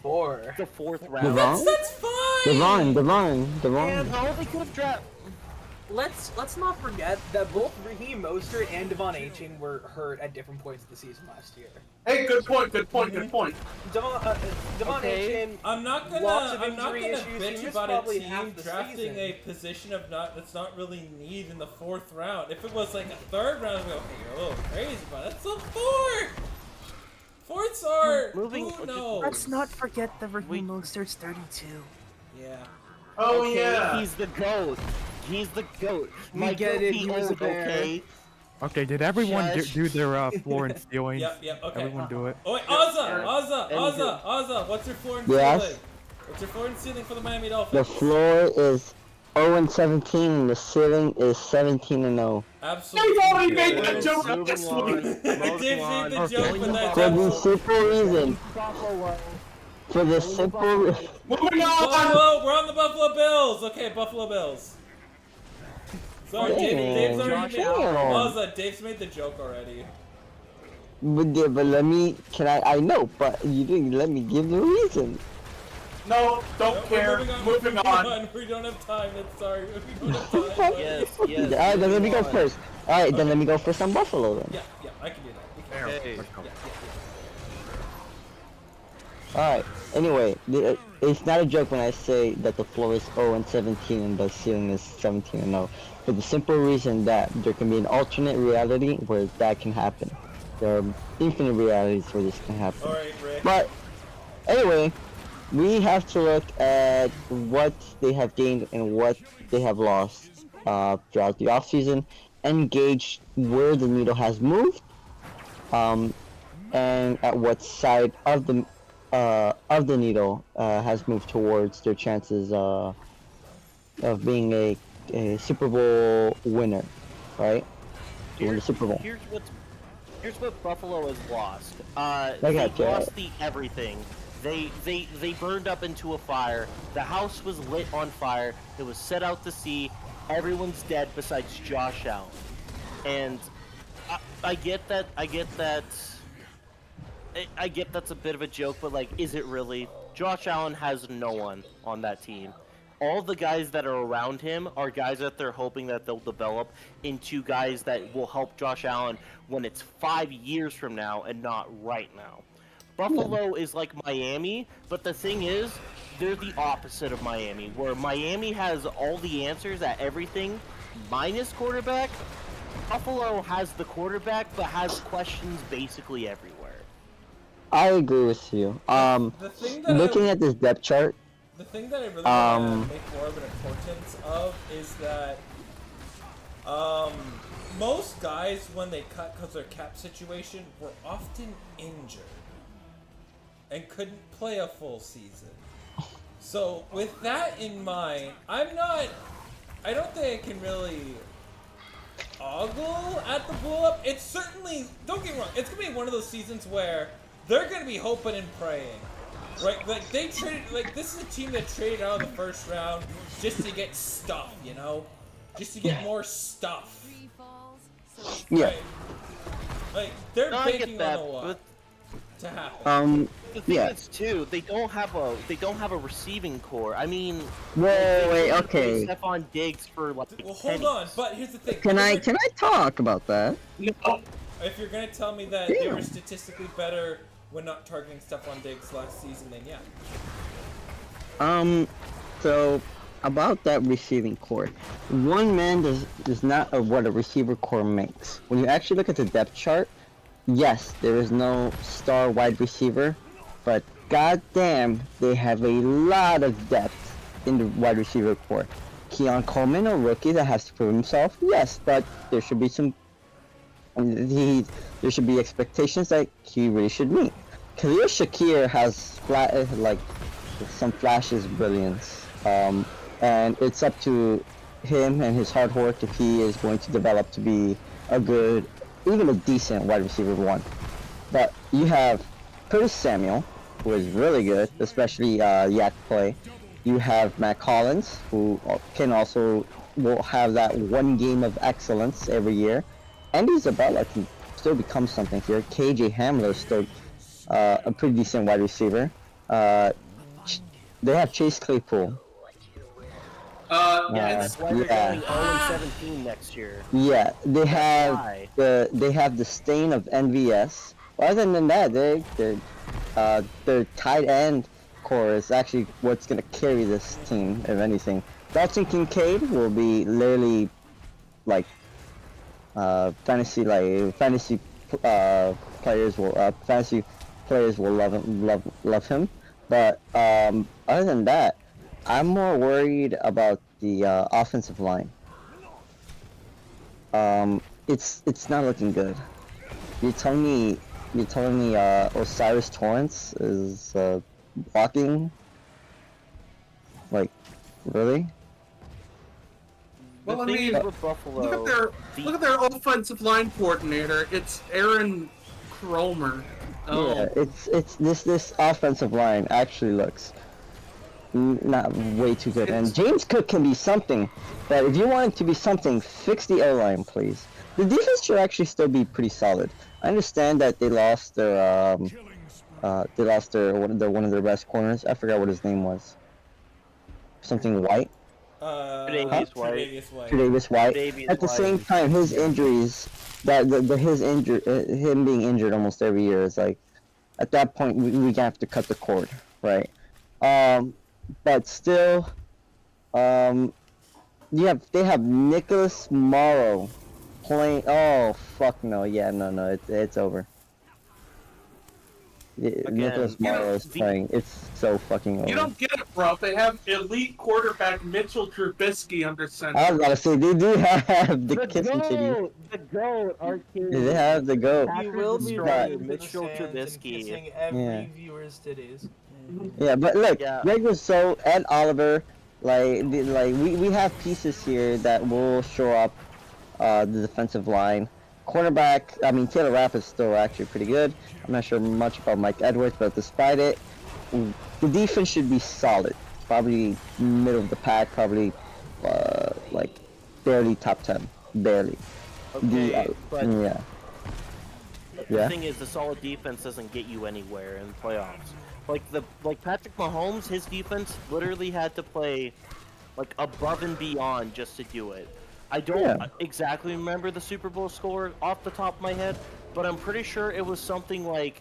[SPEAKER 7] 4.
[SPEAKER 4] The 4th round.
[SPEAKER 2] That's fine!
[SPEAKER 1] Devon.
[SPEAKER 4] No, they could have drafted.
[SPEAKER 7] Let's not forget that both Raheem Mostert and Devon Achane were hurt at different points of the season last year.
[SPEAKER 5] Hey, good point.
[SPEAKER 7] Devon
[SPEAKER 4] Okay.
[SPEAKER 7] Achane.
[SPEAKER 2] I'm not gonna bitch about a team drafting a position of that's not really need in the 4th round. If it was like a 3rd round, I'd go, okay, you're a little crazy, but that's a 4. 4ths are. No.
[SPEAKER 8] Let's not forget the Raheem Mostert's 32.
[SPEAKER 2] Yeah.
[SPEAKER 5] Oh
[SPEAKER 4] Okay,
[SPEAKER 5] yeah.
[SPEAKER 4] he's the GOAT. He's the GOAT.
[SPEAKER 7] We get it, he was a bear.
[SPEAKER 4] Okay.
[SPEAKER 6] Okay, did everyone
[SPEAKER 4] Shush.
[SPEAKER 6] do their floor and ceiling?
[SPEAKER 2] Yep, okay.
[SPEAKER 6] Everyone do it.
[SPEAKER 2] Oh wait, Azza, what's your floor and
[SPEAKER 1] Yes?
[SPEAKER 2] ceiling? What's your floor and ceiling for the Miami Dolphins?
[SPEAKER 1] The floor is 0 and 17, and the ceiling is 17 and 0.
[SPEAKER 2] Absolutely.
[SPEAKER 5] They've already made that joke
[SPEAKER 4] Moving
[SPEAKER 5] this
[SPEAKER 4] on.
[SPEAKER 5] week.
[SPEAKER 2] I did say the joke, but that's
[SPEAKER 1] For the simple reason. For the simple.
[SPEAKER 5] Moving on.
[SPEAKER 2] Buffalo, we're on the Buffalo Bills. Okay, Buffalo Bills. Sorry, Dave's already made. Azza, Dave's made the joke already.
[SPEAKER 1] But let me. I know, but you didn't let me give the reason.
[SPEAKER 5] No, don't care. Moving on.
[SPEAKER 2] We don't have time. Sorry. We don't have time.
[SPEAKER 4] Yes.
[SPEAKER 1] Alright, then let me go first. Alright, then let me go first on Buffalo then.
[SPEAKER 2] Yeah, I can do that.
[SPEAKER 4] Okay.
[SPEAKER 1] Alright, anyway, it's not a joke when I say that the floor is 0 and 17 and the ceiling is 17 and 0. For the simple reason that there can be an alternate reality where that can happen. There are infinite realities where this can happen.
[SPEAKER 2] Alright, Rick.
[SPEAKER 1] But, anyway, we have to look at what they have gained and what they have lost throughout the offseason and gauge where the needle has moved and at what side of the needle has moved towards their chances of being a Super Bowl winner, right? To win the Super Bowl.
[SPEAKER 4] Here's what Buffalo has lost.
[SPEAKER 1] They
[SPEAKER 4] lost the everything. They burned up into a fire. The house was lit on fire. It was set out to sea. Everyone's dead besides Josh Allen. And I get that. I get that's a bit of a joke, but is it really? Josh Allen has no one on that team. all the guys that are around him are guys that they're hoping that they'll develop into guys that will help Josh Allen when it's 5 years from now and not right now. Buffalo is like Miami, but the thing is, they're the opposite of Miami, where Miami has all the answers at everything minus quarterback. Buffalo has the quarterback, but has questions basically everywhere.
[SPEAKER 1] I agree with you.
[SPEAKER 2] The thing that
[SPEAKER 1] Looking at this depth chart,
[SPEAKER 2] the thing that I really want to make more of an importance of is that most guys, when they cut because of their cap situation, were often injured and couldn't play a full season. So with that in mind, I don't think I can really ogle at the blow up. It's certainly, don't get me wrong, it's going to be one of those seasons where they're going to be hoping and praying. Right, like they traded, like this is a team that traded out of the first round just to get stuff, you know, just to get more stuff.
[SPEAKER 1] yeah.
[SPEAKER 2] Right. Like they're
[SPEAKER 4] No, I
[SPEAKER 2] banking
[SPEAKER 4] get that,
[SPEAKER 2] on a lot
[SPEAKER 4] but
[SPEAKER 2] to happen.
[SPEAKER 4] the thing
[SPEAKER 1] Yeah.
[SPEAKER 4] is too, they don't have a receiving core. I mean,
[SPEAKER 1] Whoa, wait, okay.
[SPEAKER 4] Stephon Diggs for like
[SPEAKER 2] Well, hold
[SPEAKER 4] pennies.
[SPEAKER 2] on, but here's the thing.
[SPEAKER 1] Can I talk about that?
[SPEAKER 5] No.
[SPEAKER 2] If you're gonna tell me that they were statistically better when not targeting Stephon Diggs last season, then yeah.
[SPEAKER 1] So about that receiving core, one man does not what a receiver core makes. When you actually look at the depth chart, yes, there is no star wide receiver, but goddamn, they have a lot of depth in the wide receiver core. Keon Coleman, a rookie that has to prove himself, yes, but there should be some. There should be expectations that he really should meet. Khalil Shakir has some flashes of brilliance, and it's up to him and his hard work if he is going to develop to be a good, even a decent wide receiver one. But you have Curtis Samuel, who is really good, especially yak play. You have Matt Collins, who will have that one game of excellence every year. Andy Isabella can still become something here. KJ Hamler is still a pretty decent wide receiver. They have Chase Claypool.
[SPEAKER 4] That's why they're going 0-17 next year.
[SPEAKER 1] Yeah, they have the stain of NVS. Other than that, their tight end core is actually what's gonna carry this team, if anything. Dalton Kincaid will be literally like fantasy players will love him. But other than that, I'm more worried about the offensive line. It's not looking good. You're telling me Osiris Torrance is blocking? Like, really?
[SPEAKER 5] Well, I
[SPEAKER 4] The thing
[SPEAKER 5] mean,
[SPEAKER 4] is with Buffalo,
[SPEAKER 5] look at their offensive line coordinator. It's Aaron Cromer.
[SPEAKER 1] Yeah, it's this offensive line actually looks not way too good. And James Cook can be something, but if you want it to be something, fix the O-line, please. The defense should actually still be pretty solid. I understand that they lost their one of their best corners. I forgot what his name was. Something White.
[SPEAKER 4] Tre'Davious White.
[SPEAKER 1] Tre'Davious White. At the same time, his injuries, him being injured almost every year is like, at that point we have to cut the cord, right? But still, they have Nicholas Morrow playing. Oh fuck no, yeah, no, it's over. Nicholas Morrow is playing. It's so fucking over.
[SPEAKER 5] You don't get it, bro. They have elite quarterback Mitchell Trubisky under center.
[SPEAKER 1] I was about to say, they do have the kissing titty.
[SPEAKER 4] The GOAT, Arcade.
[SPEAKER 1] They have the goat.
[SPEAKER 7] You will be
[SPEAKER 4] Destroyed
[SPEAKER 7] running through the
[SPEAKER 4] Mitchell
[SPEAKER 7] sands and
[SPEAKER 4] Trubisky.
[SPEAKER 7] kissing every
[SPEAKER 1] Yeah.
[SPEAKER 7] viewer's titties.
[SPEAKER 1] Yeah, but look,
[SPEAKER 4] Yeah.
[SPEAKER 1] Greg Rousseau and Oliver, we have pieces here that will shore up the defensive line. Cornerback, I mean, Taylor Rapp is still actually pretty good. I'm not sure much about Mike Edwards, but despite it, the defense should be solid. Probably middle of the pack, probably barely top 10. Barely.
[SPEAKER 4] Okay, but
[SPEAKER 1] Yeah.
[SPEAKER 4] the thing is, the solid defense doesn't get you anywhere in the playoffs. Like Patrick Mahomes, his defense literally had to play like above and beyond just to do it. I don't exactly remember the Super Bowl score off the top of my head, but I'm pretty sure it was something like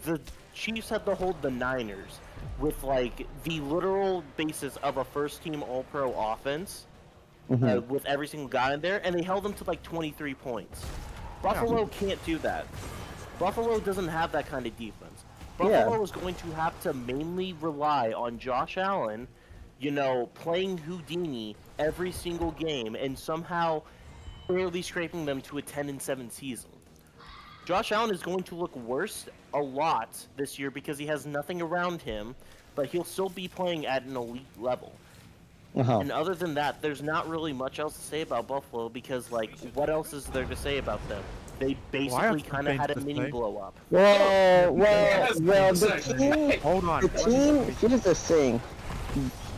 [SPEAKER 4] the Chiefs had to hold the Niners with like the literal basis of a first-team All-Pro offense with every single guy in there, and they held them to like 23 points. Buffalo can't do that. Buffalo doesn't have that kind of defense. Buffalo is going to have to mainly rely on Josh Allen, you know, playing Houdini every single game and somehow barely scraping them to a 10-7 season. Josh Allen is going to look worse a lot this year because he has nothing around him, but he'll still be playing at an elite level. And other than that, there's not really much else to say about Buffalo because, like, what else is there to say about them? They basically kind of had a mini blow up.
[SPEAKER 1] Well, the team.
[SPEAKER 6] Hold on.
[SPEAKER 1] The team. Here's the thing: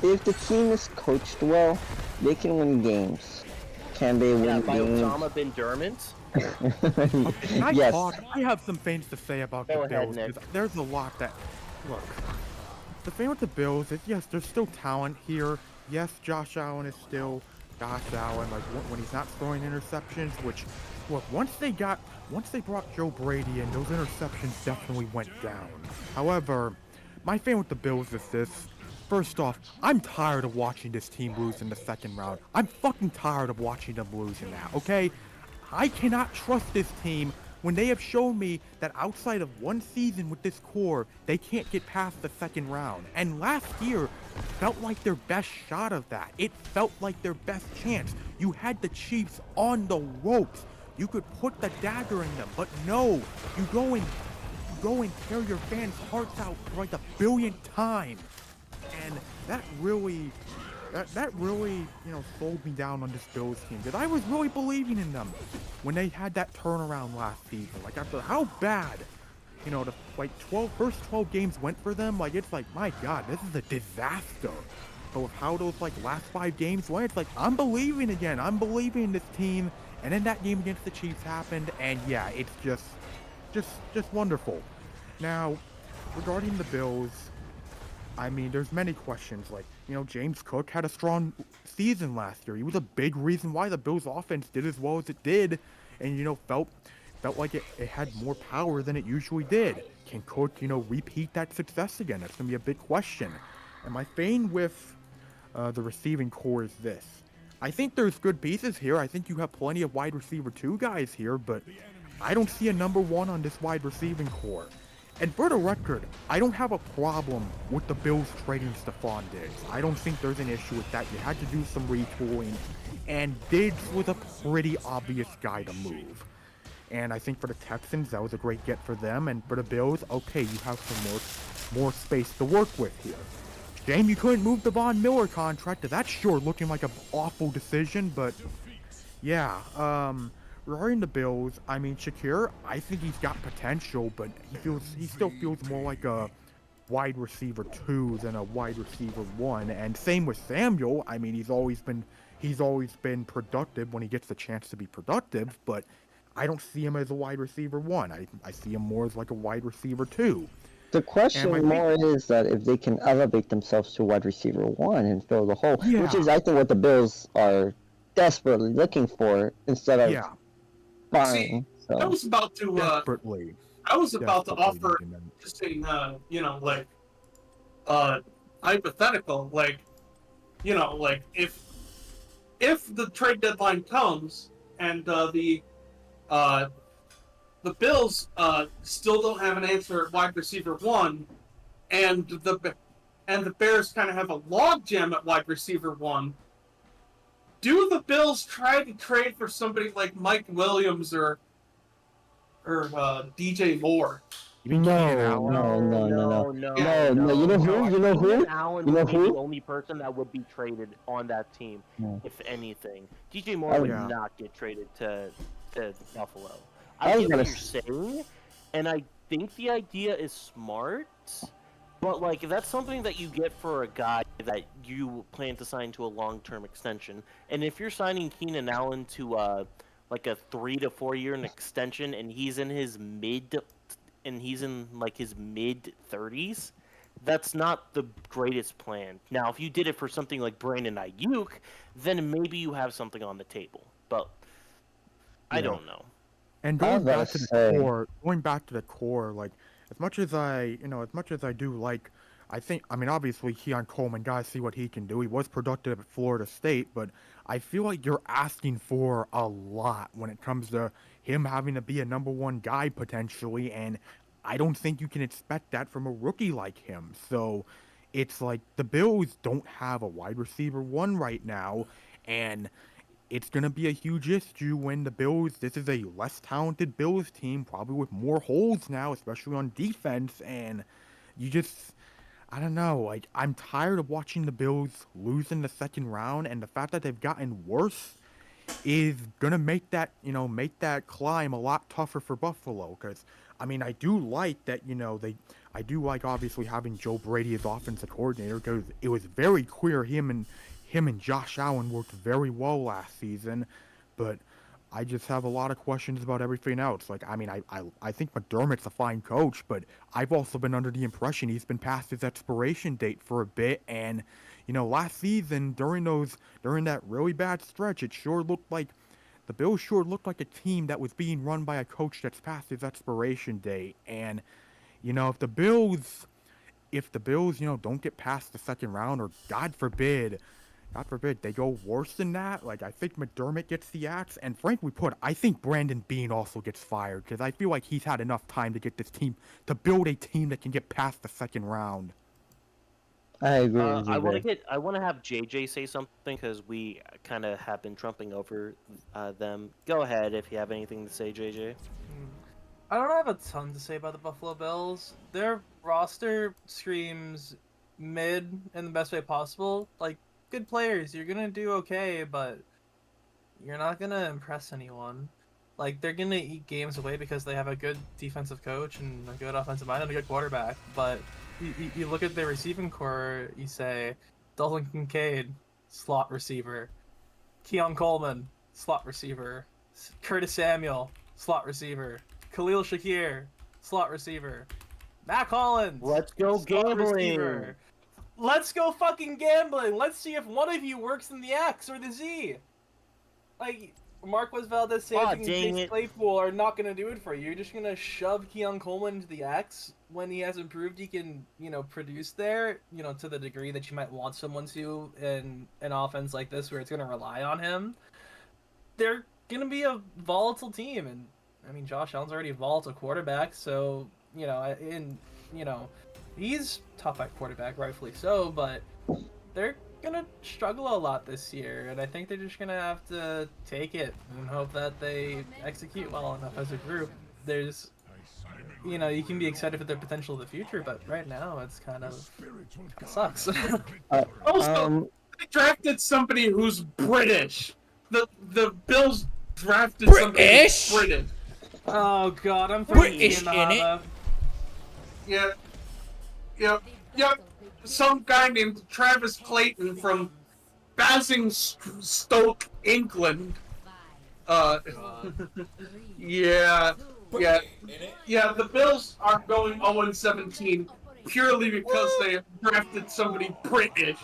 [SPEAKER 1] if the team is coached well, they can win games. Can they win
[SPEAKER 4] by
[SPEAKER 1] games?
[SPEAKER 4] Osama bin Dermont?
[SPEAKER 6] Can I talk? I have some things to say about
[SPEAKER 4] Go
[SPEAKER 6] the
[SPEAKER 4] ahead,
[SPEAKER 6] Bills.
[SPEAKER 4] Nick.
[SPEAKER 6] There's a lot that. Look, the thing with the Bills is, yes, there's still talent here. Yes, Josh Allen is still Josh Allen. Like when he's not throwing interceptions, which, look, once they brought Joe Brady in, those interceptions definitely went down. However, my thing with the Bills is this. First off, I'm tired of watching this team lose in the second round. I'm fucking tired of watching them lose in that, okay? I cannot trust this team when they have shown me that outside of one season with this core, they can't get past the second round. And last year felt like their best shot of that. It felt like their best chance. You had the Chiefs on the ropes. You could put the dagger in them, but no, you go and tear your fans' hearts out for like the billionth time. And that really, you know, sold me down on this Bills team, because I was really believing in them when they had that turnaround last season. Like, after how bad, you know, the first 12 games went for them, like, it's like, my God, this is a disaster. But with how those, like, last 5 games went, it's like, I'm believing again. I'm believing in this team. And then that game against the Chiefs happened, and yeah, it's just wonderful. Now, regarding the Bills, I mean, there's many questions. Like, you know, James Cook had a strong season last year. He was a big reason why the Bills offense did as well as it did, and, you know, felt like it had more power than it usually did. Can Cook, you know, repeat that success again? That's going to be a big question. And my thing with the receiving core is this. I think there's good pieces here. I think you have plenty of wide receiver 2 guys here, but I don't see a number 1 on this wide receiving core. And for the record, I don't have a problem with the Bills trading Stephon Diggs. I don't think there's an issue with that. You had to do some retooling, and Diggs was a pretty obvious guy to move. And I think for the Texans, that was a great get for them. And for the Bills, okay, you have some more space to work with here. Shame you couldn't move the Von Miller contract. That's sure looking like an awful decision, but yeah, regarding the Bills, I mean, Shakir, I think he's got potential, but he still feels more like a wide receiver 2 than a wide receiver 1. And same with Samuel. I mean, he's always been productive when he gets the chance to be productive, but I don't see him as a wide receiver 1. I see him more as like a wide receiver 2.
[SPEAKER 1] The question more is that if they can elevate themselves to wide receiver 1 and fill the hole, which is, I think, what the Bills are desperately looking for instead of buying.
[SPEAKER 5] So. I was about to offer interesting, you know, like hypothetical, like, you know, like if the trade deadline comes and the Bills still don't have an answer at wide receiver 1, and the Bears kind of have a logjam at wide receiver 1. Do the Bills try to trade for somebody like Mike Williams or DJ Moore?
[SPEAKER 1] No. You know who?
[SPEAKER 4] Allen would be the only person that would be traded on that team, if anything. DJ Moore would not get traded to Buffalo. I get what you're saying, and I think the idea is smart, but, like, that's something that you get for a guy that you plan to sign to a long-term extension. And if you're signing Keenan Allen to, like, a 3 to 4 year extension, and he's in his mid-30s, that's not the greatest plan. Now, if you did it for something like Brandon Ayuk, then maybe you have something on the table. But I don't know.
[SPEAKER 6] And
[SPEAKER 1] I was
[SPEAKER 6] going
[SPEAKER 1] about
[SPEAKER 6] back
[SPEAKER 1] to
[SPEAKER 6] to the
[SPEAKER 1] say-
[SPEAKER 6] core, like as much as I do like, I mean, obviously Keon Coleman, guys see what he can do. He was productive at Florida State, but I feel like you're asking for a lot when it comes to him having to be a number one guy potentially, and I don't think you can expect that from a rookie like him. So it's like the Bills don't have a wide receiver one right now, and it's going to be a huge issue when the Bills, this is a less talented Bills team, probably with more holes now, especially on defense, and you just, I don't know, like, I'm tired of watching the Bills lose in the second round, and the fact that they've gotten worse is going to make that, make that climb a lot tougher for Buffalo, because, I mean, I do like that, I do like, obviously, having Joe Brady as offensive coordinator, because it was very clear him and Josh Allen worked very well last season, but I just have a lot of questions about everything else. Like, I mean, I think McDermott's a fine coach, but I've also been under the impression he's been past his expiration date for a bit, and, last season, during that really bad stretch, it sure looked like, the Bills sure looked like a team that was being run by a coach that's past his expiration date, and, if the Bills, don't get past the second round, or God forbid, they go worse than that. Like, I think McDermott gets the axe, and frankly I think Brandon Beane also gets fired, because I feel like he's had enough time to get this team, to build a team that can get past the second round.
[SPEAKER 1] I agree with you.
[SPEAKER 4] I want to have JJ say something, because we kind of have been trumping over them. Go ahead if you have anything to say, JJ.
[SPEAKER 7] I don't have a ton to say about the Buffalo Bills. Their roster screams mid in the best way possible. Like, good players, you're gonna do okay, but you're not gonna impress anyone. Like, they're gonna eat games away because they have a good defensive coach and a good offensive mind and a good quarterback. But you look at their receiving core, you say Dalton Kincaid, slot receiver, Keon Coleman, slot receiver, Curtis Samuel, slot receiver, Khalil Shakir, slot receiver, Matt Collins,
[SPEAKER 4] Let's go
[SPEAKER 7] slot
[SPEAKER 4] gambling.
[SPEAKER 7] receiver. Let's go fucking gambling. Let's see if one of you works in the X or the Z. Like, Marquez Valdez-Scantling and
[SPEAKER 4] dang
[SPEAKER 7] Chase
[SPEAKER 4] it.
[SPEAKER 7] Claypool are not going to do it for you. You're just going to shove Keon Coleman into the X when he hasn't proved he can, produce there, to the degree that you might want someone to in an offense like this where it's going to rely on him. They're going to be a volatile team. And, I mean, Josh Allen's already a volatile quarterback, so, he's tough at quarterback, rightfully so, but they're going to struggle a lot this year, and I think they're just going to have to take it and hope that they execute well enough as a group. There's, you can be excited for their potential in the future, but right now it's kind of sucks.
[SPEAKER 5] Also, they drafted somebody who's British. The Bills drafted somebody who's British.
[SPEAKER 7] Oh god, I'm
[SPEAKER 2] British in it.
[SPEAKER 5] Yeah. Some guy named Travis Clayton from Basingstoke, England. Yeah. The Bills are going 0-17 purely because they drafted somebody British.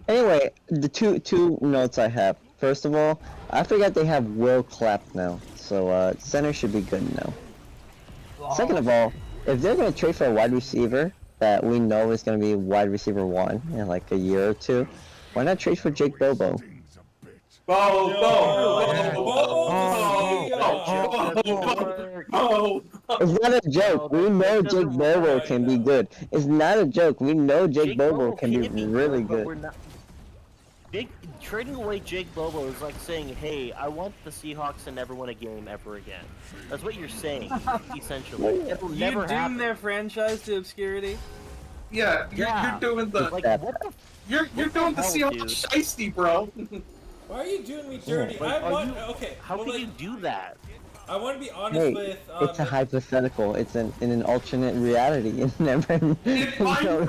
[SPEAKER 1] Anyway, the two notes I have. First of all, I forgot they have Will Clapp now, so center should be good now. Second of all, if they're gonna trade for a wide receiver that we know is gonna be wide receiver one in like a year or two, why not trade for Jake Bobo? It's not a joke. We know Jake Bobo can be good. It's not a joke. We know Jake Bobo can be really good.
[SPEAKER 4] Trading away Jake Bobo is like saying, hey, I want the Seahawks to never win a game ever again. That's what you're saying, essentially. It'll never happen.
[SPEAKER 7] Their franchise to obscurity?
[SPEAKER 5] Yeah, you're doing the...
[SPEAKER 4] Like, what the
[SPEAKER 5] You're doing the Seahawks shiesty, bro.
[SPEAKER 2] Why are you doing me dirty?
[SPEAKER 4] How can you do that?
[SPEAKER 2] I want to be honest
[SPEAKER 1] Hey,
[SPEAKER 2] with.
[SPEAKER 1] it's a hypothetical. It's in an alternate reality. It never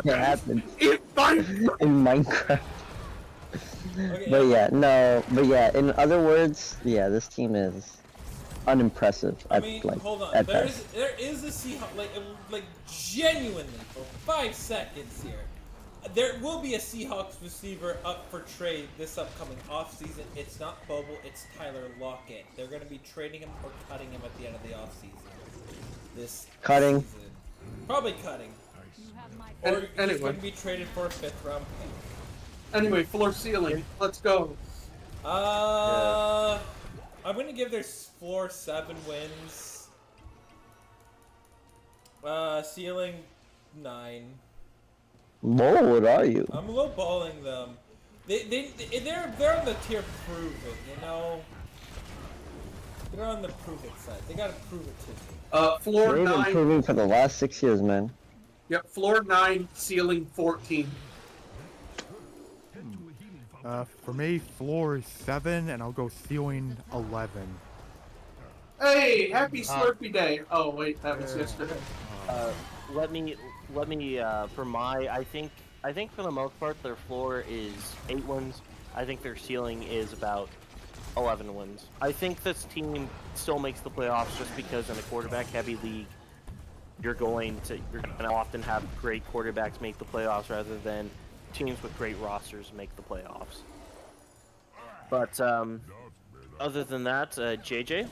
[SPEAKER 1] happened in Minecraft.
[SPEAKER 2] Okay,
[SPEAKER 1] But yeah, in other words, yeah, this team is unimpressive.
[SPEAKER 2] I
[SPEAKER 1] At,
[SPEAKER 2] mean,
[SPEAKER 1] like,
[SPEAKER 2] hold on.
[SPEAKER 1] at
[SPEAKER 2] There
[SPEAKER 1] best.
[SPEAKER 2] is a Seahawks, like genuinely for 5 seconds here. There will be a Seahawks receiver up for trade this upcoming offseason. It's not Bobo, it's Tyler Lockett. They're going to be trading him or cutting him at the end of the offseason. This
[SPEAKER 1] Cutting.
[SPEAKER 2] season. Probably cutting. Or he's
[SPEAKER 5] Anyway.
[SPEAKER 2] going to be traded for a 5th round pick.
[SPEAKER 5] Anyway, floor ceiling. Let's go.
[SPEAKER 2] I'm going to give their floor 7 wins. Ceiling 9.
[SPEAKER 1] Lord, what are you?
[SPEAKER 2] I'm low balling them. They're on the tier prove it, you know. They're on the prove it side. They gotta prove it to me.
[SPEAKER 5] Floor
[SPEAKER 1] They've been
[SPEAKER 5] 9.
[SPEAKER 1] improving for the last 6 years, man.
[SPEAKER 5] Yep, floor 9, ceiling 14.
[SPEAKER 6] For me, floor is 7, and I'll go ceiling 11.
[SPEAKER 5] Hey, happy Slurpee Day. Oh wait, that was yesterday.
[SPEAKER 4] Let me for my I think for the most part their floor is 8 wins. I think their ceiling is about 11 wins. I think this team still makes the playoffs just because in a quarterback heavy league you're going to often have great quarterbacks make the playoffs rather than teams with great rosters make the playoffs. But other than that, JJ?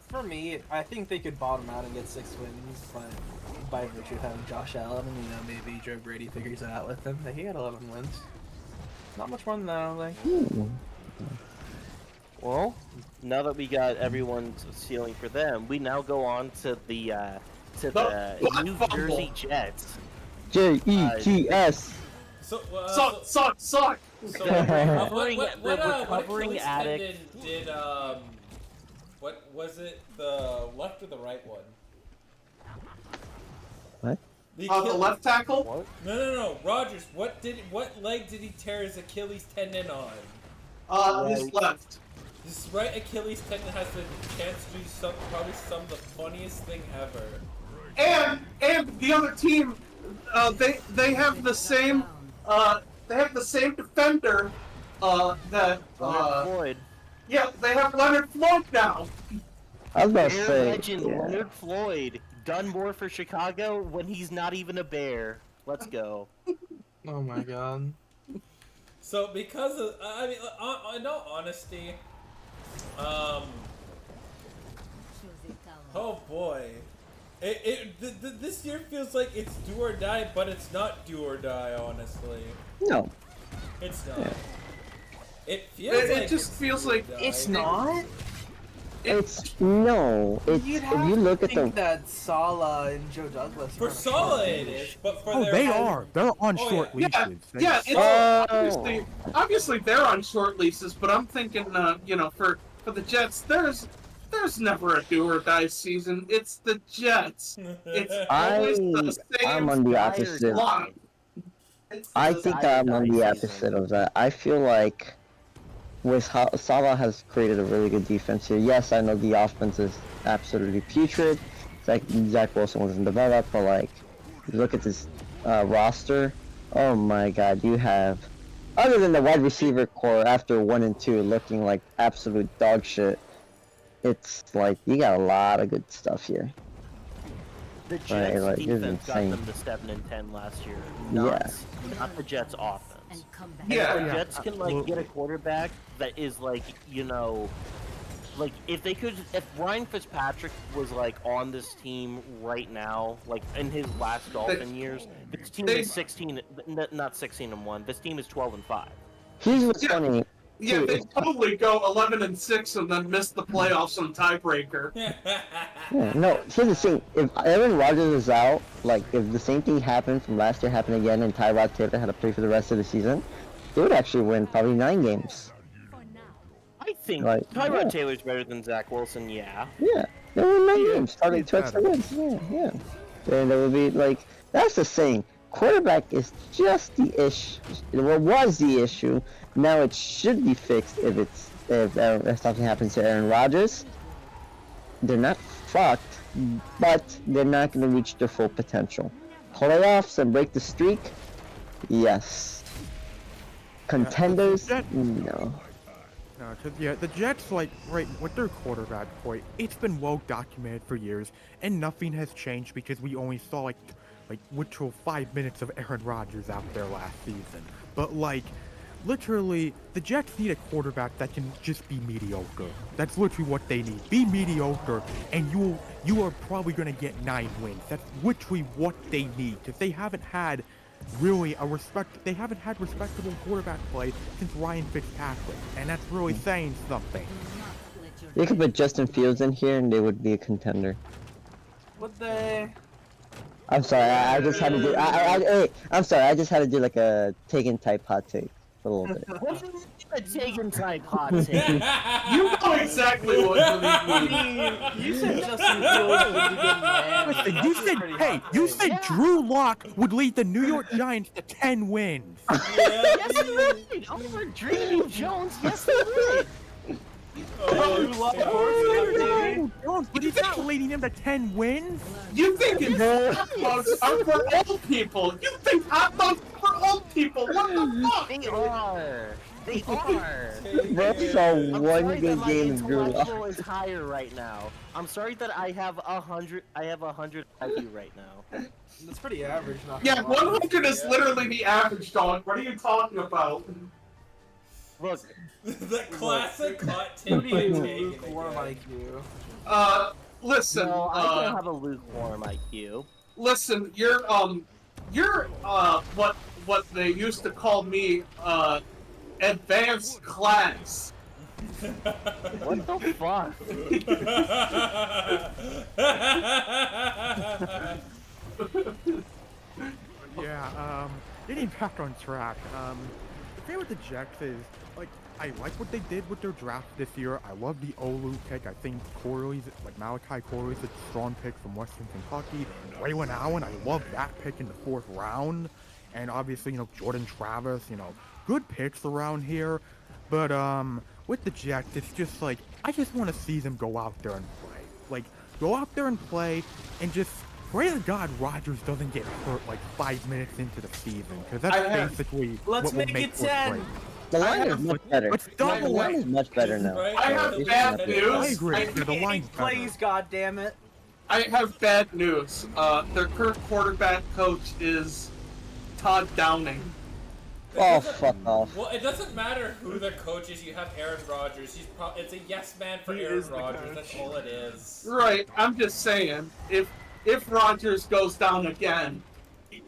[SPEAKER 7] For me, I think they could bottom out and get 6 wins, but by virtue of having Josh Allen, and maybe Joe Brady figures it out with him. He had 11 wins. Not much more than that, I don't think.
[SPEAKER 4] Well, now that we got everyone's ceiling for them, we now go on to the New Jersey Jets.
[SPEAKER 1] Jets.
[SPEAKER 2] So,
[SPEAKER 5] Suck!
[SPEAKER 2] So,
[SPEAKER 4] recovering
[SPEAKER 2] what Achilles
[SPEAKER 4] addict.
[SPEAKER 2] tendon did, what was it, the left or the right one?
[SPEAKER 1] What?
[SPEAKER 5] The left tackle?
[SPEAKER 4] What?
[SPEAKER 2] No, Rogers, what leg did he tear his Achilles tendon on?
[SPEAKER 5] His left.
[SPEAKER 2] His right Achilles tendon has the chance to do probably some of the funniest thing ever.
[SPEAKER 5] And the other team, they have the same defender that
[SPEAKER 4] Floyd.
[SPEAKER 5] yeah, they have Leonard Floyd now.
[SPEAKER 1] I was about to
[SPEAKER 4] Bear
[SPEAKER 1] say.
[SPEAKER 4] legend
[SPEAKER 1] Yeah.
[SPEAKER 4] Leonard Floyd done more for Chicago when he's not even a Bear. Let's go.
[SPEAKER 7] Oh my god.
[SPEAKER 2] So because of, I mean, in all honesty, oh boy, this year feels like it's do or die, but it's not do or die. Honestly,
[SPEAKER 1] No.
[SPEAKER 2] it's not.
[SPEAKER 1] Yeah.
[SPEAKER 2] It feels like
[SPEAKER 5] It just
[SPEAKER 2] it's
[SPEAKER 5] feels
[SPEAKER 2] do or
[SPEAKER 5] like
[SPEAKER 2] die.
[SPEAKER 7] It's not?
[SPEAKER 1] It's no. It's
[SPEAKER 7] You'd
[SPEAKER 1] if
[SPEAKER 7] have
[SPEAKER 1] you
[SPEAKER 7] to
[SPEAKER 1] look at
[SPEAKER 7] think
[SPEAKER 1] the.
[SPEAKER 7] that Salah and Joe Douglas
[SPEAKER 2] For
[SPEAKER 7] are on a
[SPEAKER 2] Salah
[SPEAKER 7] short
[SPEAKER 2] it
[SPEAKER 7] leash.
[SPEAKER 2] is, but for
[SPEAKER 6] Oh,
[SPEAKER 2] their
[SPEAKER 6] they
[SPEAKER 2] own-
[SPEAKER 6] are. They're on
[SPEAKER 2] Oh,
[SPEAKER 6] short
[SPEAKER 2] yeah.
[SPEAKER 6] leashes.
[SPEAKER 5] Yeah,
[SPEAKER 6] They-
[SPEAKER 5] it's obviously they're on short leases, but I'm thinking, for the Jets, there's never a do or die season. It's the Jets. It's always the same.
[SPEAKER 1] I'm on the opposite.
[SPEAKER 5] line.
[SPEAKER 1] I think I'm on the opposite of that. I feel like with how Salah has created a really good defense here. Yes, I know the offense is absolutely putrid. Zach Wilson wasn't developed, but like, you look at this roster. Oh my God, you have, other than the wide receiver core after 1 and 2 looking like absolute dog shit. It's like you got a lot of good stuff here.
[SPEAKER 4] The Jets
[SPEAKER 1] like, it's
[SPEAKER 4] defense got
[SPEAKER 1] insane.
[SPEAKER 4] them to 7-10 last year.
[SPEAKER 1] Yeah.
[SPEAKER 4] Not the Jets offense.
[SPEAKER 5] Yeah.
[SPEAKER 4] The Jets can like get a quarterback that is like, like if Ryan Fitzpatrick was like on this team right now, like in his last Dolphin years, this team is not 16-1. This team is 12-5.
[SPEAKER 1] Here's what's funny.
[SPEAKER 5] Yeah, they totally go 11-6 and then miss the playoffs on tiebreaker.
[SPEAKER 1] Yeah, no, here's the thing. If Aaron Rodgers is out, like, if the same thing happened from last year happened again and Tyrod Taylor had to play for the rest of the season, they would actually win probably 9 games.
[SPEAKER 4] I think
[SPEAKER 1] Like,
[SPEAKER 4] Tyrod
[SPEAKER 1] yeah.
[SPEAKER 4] Taylor's better than Zach Wilson, yeah.
[SPEAKER 1] Yeah, they win 9
[SPEAKER 6] Yeah,
[SPEAKER 1] games, starting
[SPEAKER 6] he's
[SPEAKER 1] 2 extra
[SPEAKER 6] better.
[SPEAKER 1] wins. Yeah. And it would be, like, that's the saying. Quarterback is just the issue. Well, was the issue. Now it should be fixed if something happens to Aaron Rodgers. They're not fucked, but they're not going to reach their full potential. Playoffs and break the streak? Yes. Contenders?
[SPEAKER 6] That-
[SPEAKER 1] No.
[SPEAKER 6] Cause the Jets, like, right, with their quarterback play, it's been well documented for years, and nothing has changed because we only saw, like literal 5 minutes of Aaron Rodgers out there last season. But, like, literally, the Jets need a quarterback that can just be mediocre. That's literally what they need. Be mediocre, and you are probably gonna get 9 wins. That's literally what they need, because they haven't had respectable quarterback play since Ryan Fitzpatrick, and that's really saying something.
[SPEAKER 1] They could put Justin Fields in here and they would be a contender.
[SPEAKER 7] Would they?
[SPEAKER 1] I'm sorry, I just had to do. I'm sorry, I just had to do like a Taegan type hot take for a little bit.
[SPEAKER 4] What do you mean a Taegan type hot take?
[SPEAKER 5] You know exactly what you mean.
[SPEAKER 7] You said Justin Fields would be good man.
[SPEAKER 6] Listen,
[SPEAKER 7] That's
[SPEAKER 6] you
[SPEAKER 7] a
[SPEAKER 6] said,
[SPEAKER 7] pretty
[SPEAKER 6] hey,
[SPEAKER 7] hot
[SPEAKER 6] you
[SPEAKER 7] take.
[SPEAKER 6] said Drew Lock would lead the New York Giants to 10 wins.
[SPEAKER 4] Yes, he would. Over Drew Jones, yes, he would.
[SPEAKER 6] But he's not leading them to 10 wins.
[SPEAKER 5] You think hot dogs are for old people? You think hot dogs are for old people? What the fuck?
[SPEAKER 4] They are. They are.
[SPEAKER 1] That's a
[SPEAKER 4] I'm
[SPEAKER 1] one
[SPEAKER 4] sorry that
[SPEAKER 1] good
[SPEAKER 4] my
[SPEAKER 1] game of Drew Lock.
[SPEAKER 4] intellectual is higher right now. I'm sorry that I have 100. I have 100 IQ right now.
[SPEAKER 7] That's pretty average, not
[SPEAKER 5] Yeah,
[SPEAKER 7] gonna lie.
[SPEAKER 5] 100 is literally the average, dog. What are you talking about?
[SPEAKER 4] Look,
[SPEAKER 2] The classic hot take.
[SPEAKER 7] What do you
[SPEAKER 2] by
[SPEAKER 7] do
[SPEAKER 2] Taegan
[SPEAKER 7] for
[SPEAKER 2] again.
[SPEAKER 7] IQ?
[SPEAKER 5] Listen,
[SPEAKER 4] no, I don't have a lukewarm IQ.
[SPEAKER 5] listen, you're what they used to call me, advanced class.
[SPEAKER 4] What the fuck?
[SPEAKER 6] Yeah, getting back on track. The thing with the Jets is, like, I like what they did with their draft this year. I love the Olu pick. I think Malachi Corley's a strong pick from Western Kentucky. Waylon Allen, I love that pick in the 4th round. And obviously, Jordan Travis, good picks around here. But, with the Jets, it's just like, I just want to see them go out there and play. Like, go out there and play and just pray to God Rodgers doesn't get hurt like 5 minutes into the season, because that's basically
[SPEAKER 7] Let's
[SPEAKER 6] what will
[SPEAKER 7] make
[SPEAKER 6] make
[SPEAKER 7] it
[SPEAKER 6] for
[SPEAKER 7] 10.
[SPEAKER 6] great.
[SPEAKER 1] The line is much better.
[SPEAKER 6] Let's double
[SPEAKER 1] The line
[SPEAKER 6] it.
[SPEAKER 1] is much better now.
[SPEAKER 2] Right?
[SPEAKER 5] I have
[SPEAKER 1] It's
[SPEAKER 5] bad
[SPEAKER 1] not
[SPEAKER 5] news.
[SPEAKER 6] I agree.
[SPEAKER 5] I-
[SPEAKER 6] Yeah, the line's better.
[SPEAKER 7] Please, goddammit.
[SPEAKER 5] I have bad news. Their current quarterback coach is Todd Downing.
[SPEAKER 1] Oh, fuck off.
[SPEAKER 2] Well, it doesn't matter who the coach is. You have Aaron Rodgers. It's a yes man for
[SPEAKER 7] He
[SPEAKER 2] Aaron
[SPEAKER 7] is the
[SPEAKER 2] Rodgers.
[SPEAKER 7] coach.
[SPEAKER 2] That's all it is.
[SPEAKER 5] Right, I'm just saying, if Rodgers goes down again,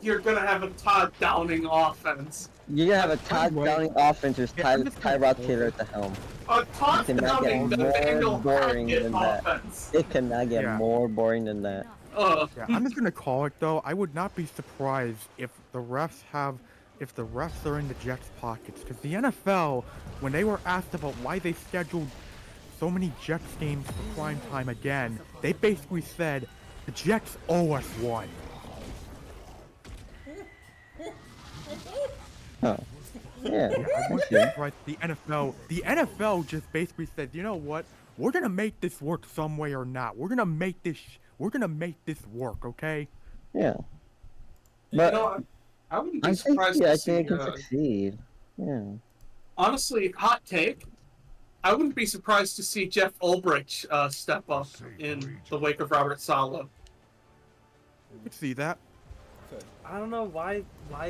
[SPEAKER 5] you're gonna have a Todd Downing offense.
[SPEAKER 1] You're gonna have a Todd Downing offense with Tyrod Taylor at the helm.
[SPEAKER 5] Todd
[SPEAKER 1] It cannot
[SPEAKER 5] Downing
[SPEAKER 1] get
[SPEAKER 5] doesn't handle
[SPEAKER 1] more boring
[SPEAKER 5] pocket
[SPEAKER 1] than that.
[SPEAKER 5] offense.
[SPEAKER 1] It cannot get
[SPEAKER 6] Yeah.
[SPEAKER 1] more boring than that.
[SPEAKER 6] Yeah, I'm just gonna call it though. I would not be surprised if the refs are in the Jets' pockets, because the NFL, when they were asked about why they scheduled so many Jets games for prime time again, they basically said the Jets owe us one.
[SPEAKER 1] Oh. Yeah.
[SPEAKER 6] I wouldn't be surprised. The NFL just basically said, you know what? We're gonna make this work some way or not. We're gonna make this work, okay?
[SPEAKER 1] Yeah. But
[SPEAKER 5] I wouldn't be
[SPEAKER 1] I think,
[SPEAKER 5] surprised
[SPEAKER 1] yeah, I
[SPEAKER 5] to see.
[SPEAKER 1] think it can succeed. Yeah.
[SPEAKER 5] Honestly, hot take. I wouldn't be surprised to see Jeff Ulbrich step up in the wake of Robert Saleh.
[SPEAKER 6] You could see that.
[SPEAKER 7] I don't know why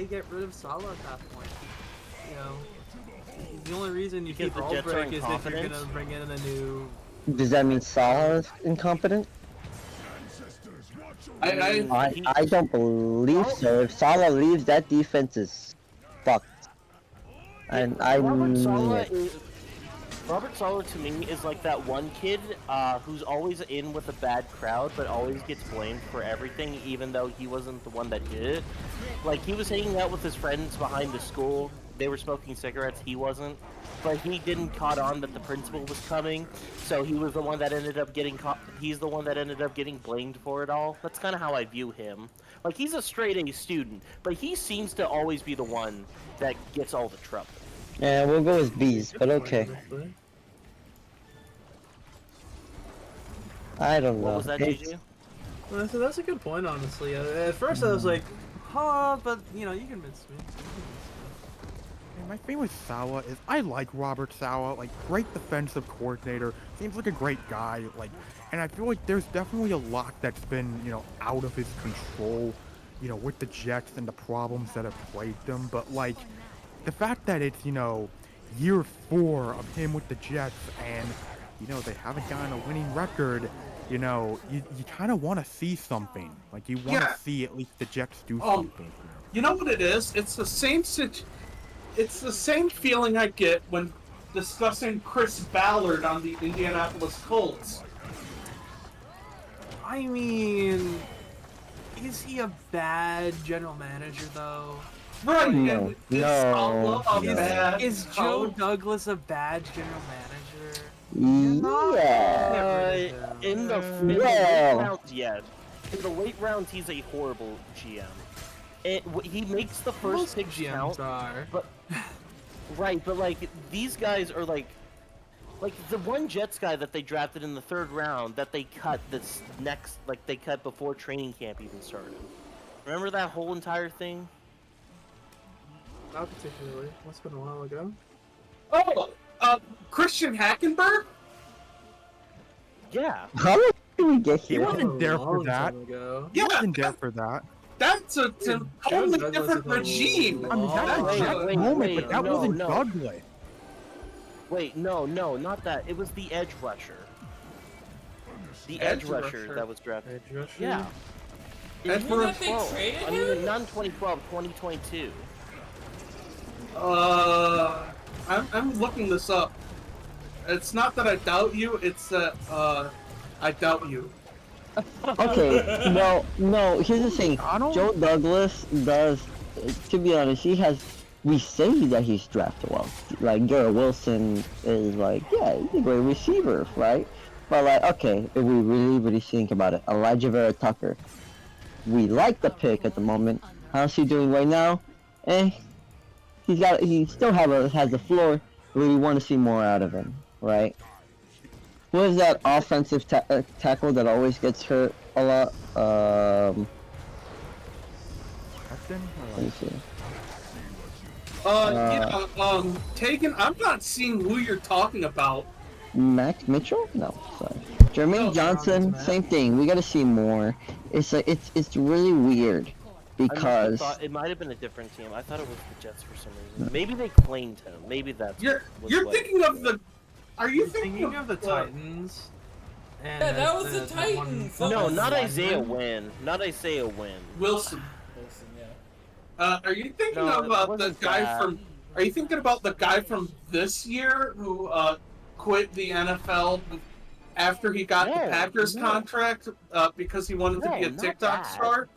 [SPEAKER 7] get rid of Salah at that point. The only reason you keep
[SPEAKER 4] Because the Jets are
[SPEAKER 7] Ulbrich is if you're
[SPEAKER 4] incompetent?
[SPEAKER 7] gonna bring in a new.
[SPEAKER 1] Does that mean Salah is incompetent? I don't believe so. If Salah leaves, that defense is fucked. And I
[SPEAKER 4] Robert Saleh to me is like that one kid who's always in with a bad crowd, but always gets blamed for everything, even though he wasn't the one that did it. Like, he was hanging out with his friends behind the school. They were smoking cigarettes. He wasn't. But he didn't caught on that the principal was coming, so he was the one that ended up getting he's the one that ended up getting blamed for it all. That's kind of how I view him. Like, he's a straight-A student, but he seems to always be the one that gets all the trouble.
[SPEAKER 1] Yeah, we'll go with B's, but okay. I don't know.
[SPEAKER 4] What was that, JJ?
[SPEAKER 7] Well, so that's a good point, honestly. At first, I was like, "Huh," but you convinced me.
[SPEAKER 6] my thing with Salah is I like Robert Salah, like great defensive coordinator, seems like a great guy, like, and I feel like there's definitely a lot that's been, out of his control, with the Jets and the problems that have plagued them, but like, the fact that it's, year 4 of him with the Jets and, they haven't gotten a winning record, you kind of want to see something. Like, you want to see at least the Jets do something.
[SPEAKER 5] You know what it is? It's the same feeling I get when discussing Chris Ballard on the Indianapolis Colts.
[SPEAKER 7] I mean, is he a bad general manager though?
[SPEAKER 5] Right.
[SPEAKER 1] No.
[SPEAKER 7] Is Joe Douglas a bad general manager?
[SPEAKER 1] Yeah.
[SPEAKER 4] In the late rounds, yes. In the late rounds, he's a horrible GM. He makes the first pick count, but right, but like these guys are like the one Jets guy that they drafted in the 3rd round that they cut they cut before training camp even started. Remember that whole entire thing?
[SPEAKER 9] Not particularly. That's been a while ago.
[SPEAKER 5] Oh, Christian Hackenberg?
[SPEAKER 4] Yeah.
[SPEAKER 1] How did we get
[SPEAKER 6] He
[SPEAKER 1] here?
[SPEAKER 6] wasn't there for that.
[SPEAKER 5] Yeah,
[SPEAKER 6] He wasn't there for that.
[SPEAKER 5] That's a totally different regime.
[SPEAKER 6] I mean, that's a Jets moment, but that wasn't Douglas.
[SPEAKER 4] Wait, no, not that. It was the edge rusher. The edge rusher that was drafted.
[SPEAKER 9] Edge rusher?
[SPEAKER 4] Yeah.
[SPEAKER 5] Edge
[SPEAKER 2] Didn't
[SPEAKER 5] rusher.
[SPEAKER 2] they traded
[SPEAKER 4] I
[SPEAKER 2] him?
[SPEAKER 4] mean, not 2012, 2022.
[SPEAKER 5] I'm looking this up. It's not that I doubt you, it's that, I doubt you.
[SPEAKER 1] Okay, no, here's the thing. Joe Douglas does, to be honest, we say that he's drafted well. Like, Garrett Wilson is like, yeah, he's a great receiver, right? But like, okay, if we really think about it, Elijah Vera Tucker, we like the pick at the moment. How's he doing right now? He still has the floor, but we want to see more out of him, right? What is that offensive tackle that always gets hurt a lot? Let me see.
[SPEAKER 5] Taegan, I'm not seeing who you're talking about.
[SPEAKER 1] Max Mitchell? No, sorry. Jermaine Johnson, same thing. We gotta see more. It's like it's really weird because
[SPEAKER 4] it might have been a different team. I thought it was the Jets for some reason. Maybe they claimed him. Maybe that's.
[SPEAKER 5] You're thinking of the. Are you thinking
[SPEAKER 7] of the Titans?
[SPEAKER 2] Yeah, that was the Titans.
[SPEAKER 4] No, not Isaiah Wynn. Not Isaiah Wynn.
[SPEAKER 5] Wilson?
[SPEAKER 2] Yeah.
[SPEAKER 5] Are you thinking about the guy from? Are you thinking about the guy from this year who quit the NFL after he got the Packers contract because he wanted to be a TikTok star?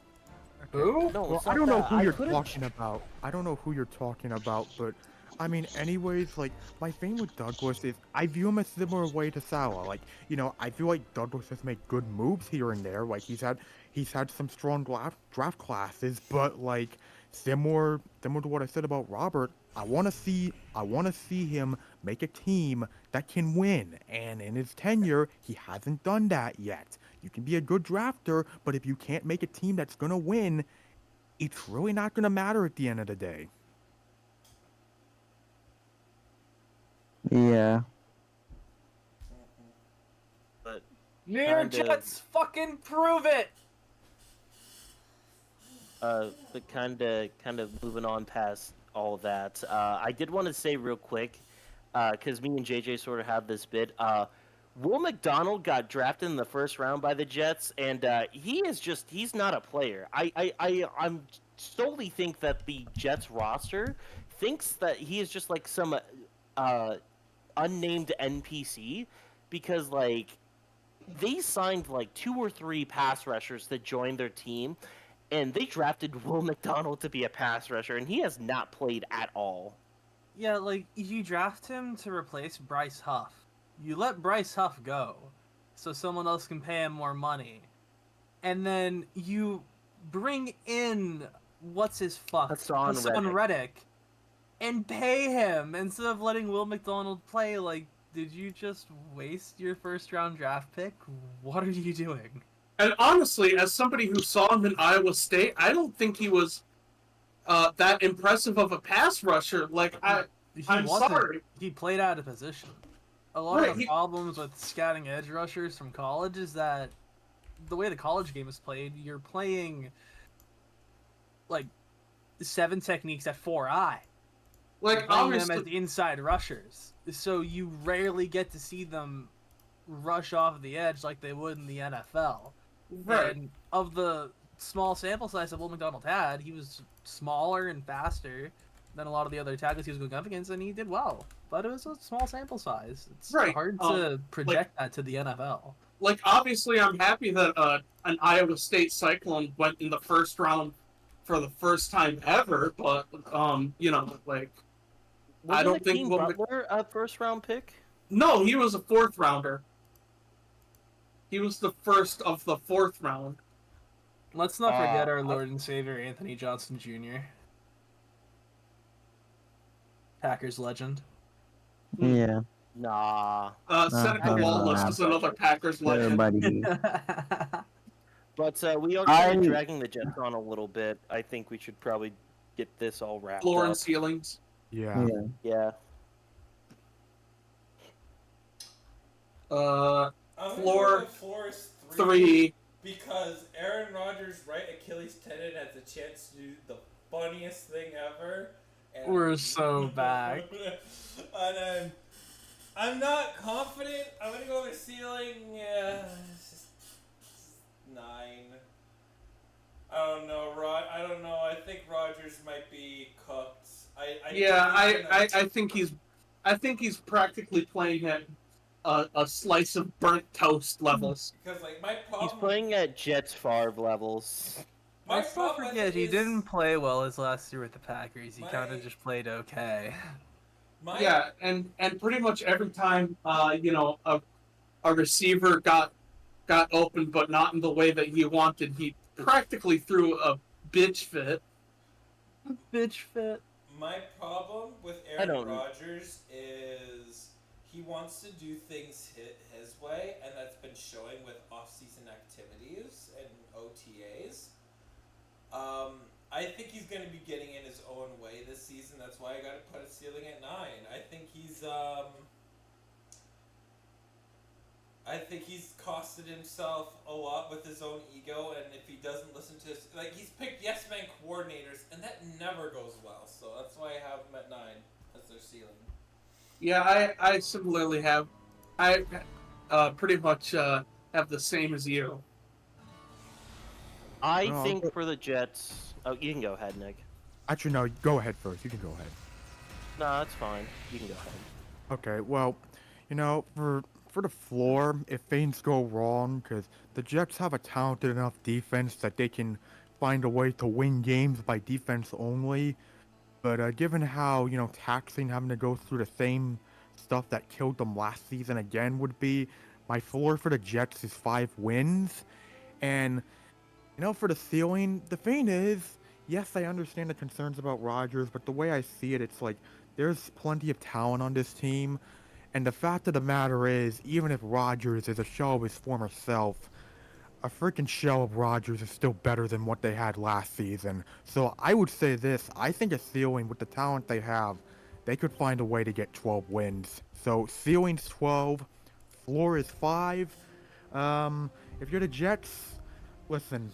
[SPEAKER 6] Who?
[SPEAKER 4] No,
[SPEAKER 6] well, I don't know who you're talking about. I don't know who you're talking about, but I mean, anyways, like, my thing with Douglas is I view him a similar way to Salah. Like, I feel like Douglas has made good moves here and there. Like, he's had some strong draft classes, but like similar to what I said about Robert, I want to see him make a team that can win. And in his tenure, he hasn't done that yet. You can be a good drafter, but if you can't make a team that's gonna win, it's really not gonna matter at the end of the day.
[SPEAKER 1] yeah.
[SPEAKER 4] But
[SPEAKER 7] New York Jets, fucking prove it!
[SPEAKER 4] but kind of moving on past all that, I did want to say real quick, because me and JJ sort of have this bit. Will McDonald got drafted in the 1st round by the Jets, and he's not a player. I'm solely think that the Jets roster thinks that he is just like some unnamed NPC, because like they signed like 2 or 3 pass rushers to join their team, and they drafted Will McDonald to be a pass rusher, and he has not played at all.
[SPEAKER 7] Yeah, like, you draft him to replace Bryce Huff. You let Bryce Huff go, so someone else can pay him more money. And then you bring in, Hassan Reddick, and pay him instead of letting Will McDonald play. Like, did you just waste your 1st round draft pick? What are you doing?
[SPEAKER 5] And honestly, as somebody who saw him in Iowa State, I don't think he was that impressive of a pass rusher. Like I'm sorry.
[SPEAKER 7] He played out of position. A lot
[SPEAKER 5] Right,
[SPEAKER 7] of the problems with scouting edge rushers from college is that the way the college game is played, you're playing like 7 techniques at 4-eye.
[SPEAKER 5] Like
[SPEAKER 7] You're playing
[SPEAKER 5] obviously,
[SPEAKER 7] them as inside rushers, so you rarely get to see them rush off the edge like they would in the NFL.
[SPEAKER 5] right.
[SPEAKER 7] And of the small sample size that Will McDonald had, he was smaller and faster than a lot of the other tackles he was going up against, and he did well. But it was a small sample size. It's
[SPEAKER 5] Right,
[SPEAKER 7] hard to project that to the NFL.
[SPEAKER 5] Like obviously, I'm happy that an Iowa State Cyclone went in the first round for the first time ever. But you know, like I don't think
[SPEAKER 4] Butler a first round pick.
[SPEAKER 5] No, he was a 4th rounder. He was the first of the 4th round.
[SPEAKER 7] Let's not forget our Lord and Savior Anthony Johnson Jr. Packers legend.
[SPEAKER 1] Yeah.
[SPEAKER 4] Nah.
[SPEAKER 5] Seneca Wallace is another Packers legend.
[SPEAKER 1] Everybody.
[SPEAKER 4] But we are kind of dragging the Jets on a little bit. I think we should probably get this all wrapped
[SPEAKER 5] Floor
[SPEAKER 4] up.
[SPEAKER 5] and ceilings.
[SPEAKER 6] Yeah.
[SPEAKER 4] Yeah.
[SPEAKER 2] I'm
[SPEAKER 5] Floor
[SPEAKER 2] floor is
[SPEAKER 5] 3.
[SPEAKER 2] Because Aaron Rodgers' right Achilles tendon has a chance to do the funniest thing ever. And
[SPEAKER 7] We're so back.
[SPEAKER 2] And I'm not confident. I'm gonna go with a ceiling. It's just 9. I don't know, I don't know. I think Rodgers might be cooked.
[SPEAKER 5] I think he's practically playing at a slice of burnt toast levels.
[SPEAKER 2] Because like my problem.
[SPEAKER 4] He's playing at Jets Favre levels.
[SPEAKER 7] Let's not forget, he didn't play well his last year with the Packers. He kind of just played okay.
[SPEAKER 5] Yeah, and pretty much every time you know, a receiver got open but not in the way that he wanted, he practically threw a bitch fit.
[SPEAKER 7] Bitch fit.
[SPEAKER 2] My problem with Aaron Rodgers is he wants to do things his way, and that's been showing with off-season activities and OTAs. I think he's going to be getting in his own way this season. That's why I got to put a ceiling at 9. I think he's costed himself a lot with his own ego, and if he doesn't listen to his... Like, he's picked yes-man coordinators, and that never goes well. So that's why I have him at 9 as their ceiling.
[SPEAKER 5] Yeah, I similarly have. I pretty much have the same as you.
[SPEAKER 4] I think for the Jets... Oh, you can go ahead, Nick.
[SPEAKER 6] Actually, no, go ahead first. You can go ahead.
[SPEAKER 4] No, that's fine. You can go ahead.
[SPEAKER 6] Okay, well, you know, for the floor, if things go wrong, because the Jets have a talented enough defense that they can find a way to win games by defense only. But given how, you know, taxing having to go through the same stuff that killed them last season again would be, my floor for the Jets is 5 wins. And, you know, for the ceiling, the thing is, yes, I understand the concerns about Rodgers, but the way I see it, it's like, there's plenty of talent on this team. And the fact of the matter is, even if Rodgers is a shell of his former self, a freaking shell of Rodgers is still better than what they had last season. So I would say this, I think a ceiling with the talent they have, they could find a way to get 12 wins. So ceiling's 12, floor is 5. If you're the Jets, listen,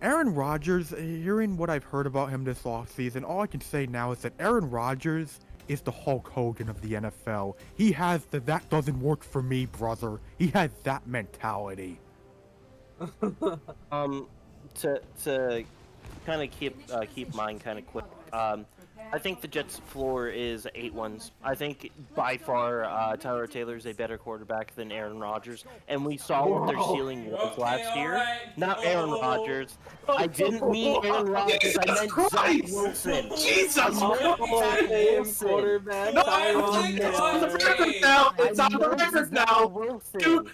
[SPEAKER 6] Aaron Rodgers, hearing what I've heard about him this offseason, all I can say now is that Aaron Rodgers is the Hulk Hogan of the NFL. He has the "that doesn't work for me, brother." He has that mentality.
[SPEAKER 4] To kind of keep mine kind of quick. I think the Jets' floor is 8 wins. I think by far Tyler Taylor's a better quarterback than Aaron Rodgers, and we saw what their ceiling was last year.
[SPEAKER 2] Right.
[SPEAKER 4] Not Aaron Rodgers. I didn't mean Aaron Rodgers. I meant Zach Wilson.
[SPEAKER 5] Jesus
[SPEAKER 7] Christ! Quarterback.
[SPEAKER 5] No, it's on the record now. It's on the record now. Two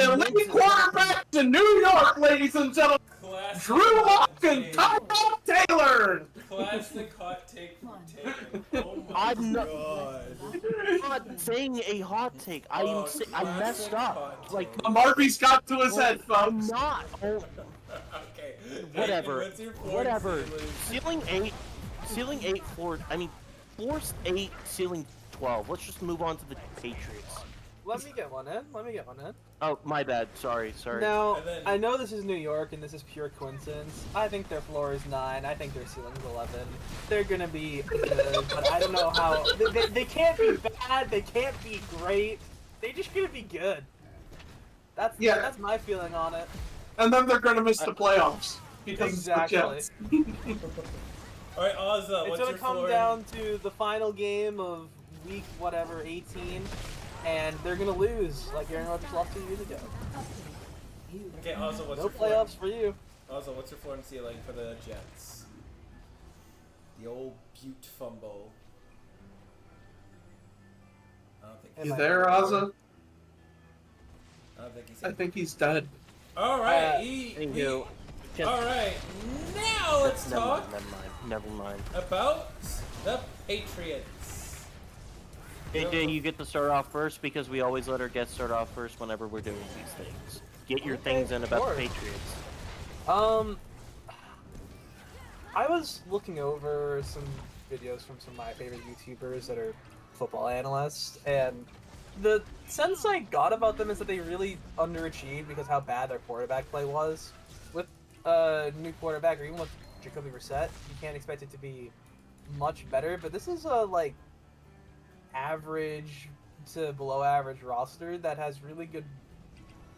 [SPEAKER 5] elite quarterbacks in New York, ladies and gentlemen. Drew Lock and Tyrod Taylor.
[SPEAKER 2] Classic hot take from Taegan. Oh my
[SPEAKER 4] I'm
[SPEAKER 2] god.
[SPEAKER 4] not saying a hot take. I messed up. Like
[SPEAKER 5] Marby's got to his head, folks.
[SPEAKER 4] I'm not.
[SPEAKER 2] Okay. Okay.
[SPEAKER 4] Whatever.
[SPEAKER 2] What's your floor
[SPEAKER 4] Whatever.
[SPEAKER 2] and
[SPEAKER 4] Ceiling 8, floor. I mean, floor 8, ceiling 12. Let's just move on to the Patriots.
[SPEAKER 7] Let me get one in.
[SPEAKER 4] Oh, my bad. Sorry.
[SPEAKER 7] Now,
[SPEAKER 2] And then-
[SPEAKER 7] I know this is New York and this is pure coincidence. I think their floor is 9. I think their ceiling's 11. They're gonna be good, but I don't know how. They can't be bad. They can't be great. They're just gonna be good. That's my feeling on it.
[SPEAKER 5] And then they're gonna miss the playoffs because
[SPEAKER 7] Exactly.
[SPEAKER 5] it's the Jets.
[SPEAKER 2] All right, Ozza,
[SPEAKER 7] It's
[SPEAKER 2] what's
[SPEAKER 7] gonna
[SPEAKER 2] your
[SPEAKER 7] come
[SPEAKER 2] floor?
[SPEAKER 7] down to the final game of week 18, and they're gonna lose like Aaron Rodgers lost 2 years ago.
[SPEAKER 2] Okay, Ozza, what's
[SPEAKER 7] No
[SPEAKER 2] your floor?
[SPEAKER 7] playoffs for you.
[SPEAKER 2] Ozza, what's your floor and ceiling for the Jets? The old Butte fumble. I don't think
[SPEAKER 5] You there, Ozza?
[SPEAKER 2] I don't think he's
[SPEAKER 5] I
[SPEAKER 2] in.
[SPEAKER 5] think he's dead.
[SPEAKER 2] All right,
[SPEAKER 4] Thank you.
[SPEAKER 2] All right, now let's talk
[SPEAKER 4] Never mind.
[SPEAKER 2] about the Patriots.
[SPEAKER 4] AJ, you get to start off first because we always let our guests start off first whenever we're doing these things. Get your things in about the Patriots.
[SPEAKER 7] I was looking over some videos from some of my favorite YouTubers that are football analysts, and the sense I got about them is that they really underachieved because how bad their quarterback play was. With a new quarterback, or even with Jacoby Brissett, you can't expect it to be much better, but this is a, like, average to below average roster that has really good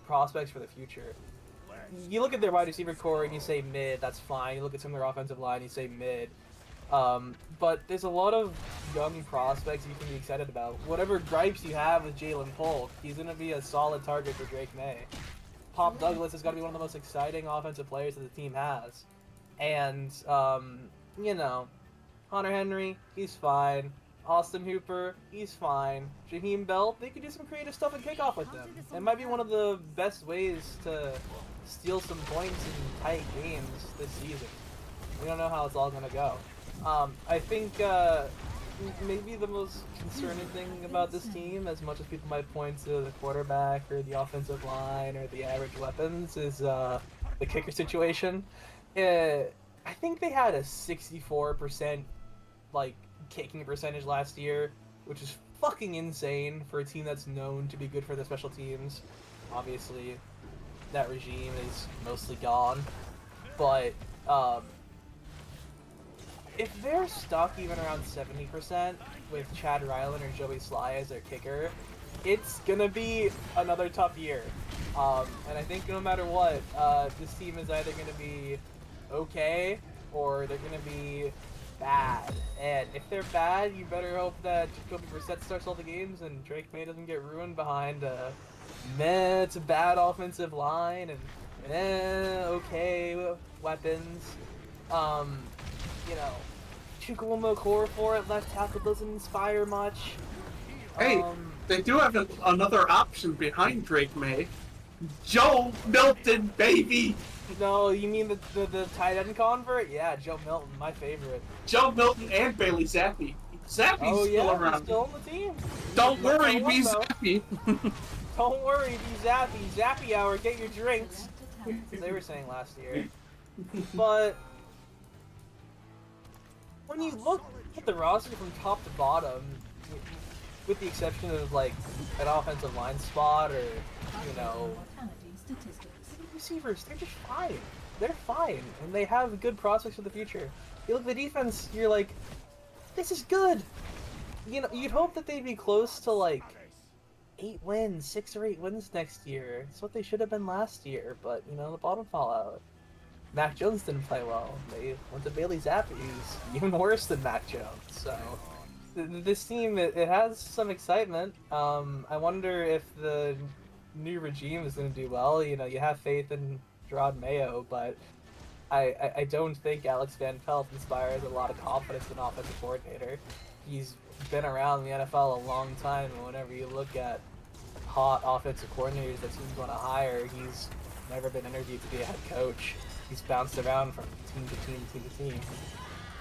[SPEAKER 7] prospects for the future. You look at their wide receiver core and you say mid, that's fine. You look at some of their offensive line, you say mid. But there's a lot of young prospects you can be excited about. Whatever gripes you have with Jalen Polk, he's going to be a solid target for Drake May. Pop Douglas is going to be one of the most exciting offensive players that the team has. And, you know, Hunter Henry, he's fine. Austin Hooper, he's fine. Jaheim Bell, they could do some creative stuff and kick off with them. It might be one of the best ways to steal some points in tight games this season. We don't know how it's all going to go. I think maybe the most concerning thing about this team, as much as people might point to the quarterback or the offensive line or the average weapons, is the kicker situation. I think they had a 64% kicking percentage last year, which is fucking insane for a team that's known to be good for their special teams. Obviously, that regime is mostly gone, but if they're stuck even around 70% with Chad Ryland or Joey Sly as their kicker, it's gonna be another tough year. And I think no matter what, this team is either gonna be okay or they're gonna be bad. And if they're bad, you better hope that Jacoby Brissett starts all the games and Drake May doesn't get ruined behind a to bad offensive line and okay weapons. You know, Chukwuma Okorafor at left tackle doesn't inspire much.
[SPEAKER 5] Hey, they do have another option behind Drake May. Joe Milton, baby!
[SPEAKER 7] No, you mean the tight end convert? Yeah, Joe Milton, my favorite.
[SPEAKER 5] Joe Milton and Bailey Zappi. Zappi's still around.
[SPEAKER 7] He's still on the team.
[SPEAKER 5] Don't worry, be
[SPEAKER 7] though.
[SPEAKER 5] Zappy.
[SPEAKER 7] Don't worry, be Zappy. Zappy hour, get your drinks. They were saying last year. But when you look at the roster from top to bottom, with the exception of like an offensive line spot or, you know, receivers, they're just fine. They're fine, and they have good prospects for the future. You look at the defense, you're like, this is good. You know, you'd hope that they'd be close to like 8 wins, 6 or 8 wins next year. It's what they should have been last year, but you know, the bottom fall out. Mac Jones didn't play well. They went to Bailey Zappi, who's even worse than Mac Jones. So this team, it has some excitement. I wonder if the new regime is going to do well. You know, you have faith in Gerard Mayo, but I don't think Alex Van Pelt inspires a lot of confidence in offensive coordinator. He's been around the NFL a long time, and whenever you look at hot offensive coordinators that teams want to hire, he's never been interviewed to be a head coach. He's bounced around from team to team to team to team.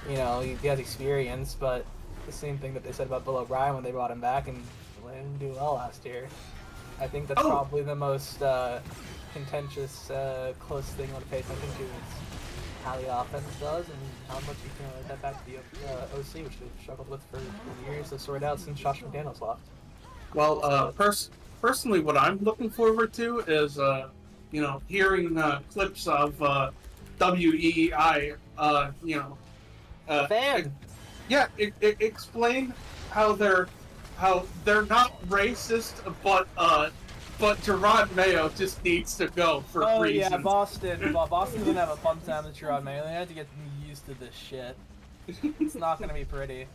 [SPEAKER 7] You know, he has experience, but the same thing that they said about Bill O'Brien when they brought him back and let him do well last year. I think that's probably the most contentious, close thing on the page attention to is how the offense does and how much you can relate that back to the OC, which they've struggled with for years to sort out since Josh McDaniels left.
[SPEAKER 5] Well, personally, what I'm looking forward to is, hearing clips of WEI,
[SPEAKER 7] Fan!
[SPEAKER 5] Explain how they're not racist, but Gerard Mayo just needs to go for reasons.
[SPEAKER 7] Yeah, Boston. Boston's gonna have a fun time with Gerard Mayo. They have to get used to this shit. It's not gonna be pretty.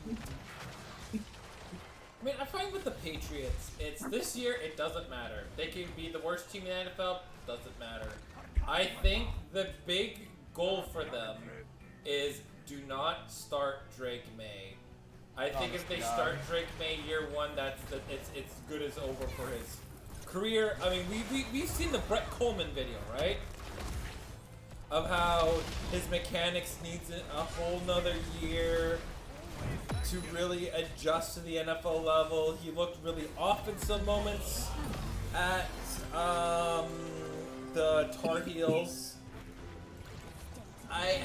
[SPEAKER 2] I mean, I find with the Patriots, it's this year, it doesn't matter. They can be the worst team in the NFL, doesn't matter. I think the big goal for them is do not start Drake May. I think if they start Drake May year one, it's good as over for his career. I mean, we've seen the Brett Coleman video, right? Of how his mechanics needs a whole nother year to really adjust to the NFL level. He looked really off in some moments at the Tar Heels. I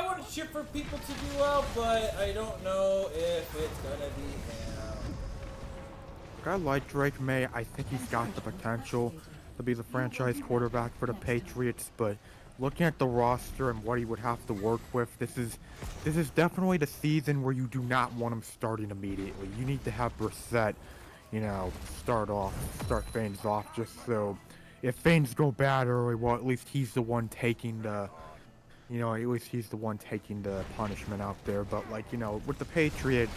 [SPEAKER 2] want to cheer for people to do well, but I don't know if it's gonna be him.
[SPEAKER 6] I like Drake May. I think he's got the potential to be the franchise quarterback for the Patriots, but looking at the roster and what he would have to work with, this is definitely the season where you do not want him starting immediately. You need to have Brissett, start things off, just so if things go bad early, well, at least he's the one taking the, at least he's the one taking the punishment out there. But with the Patriots,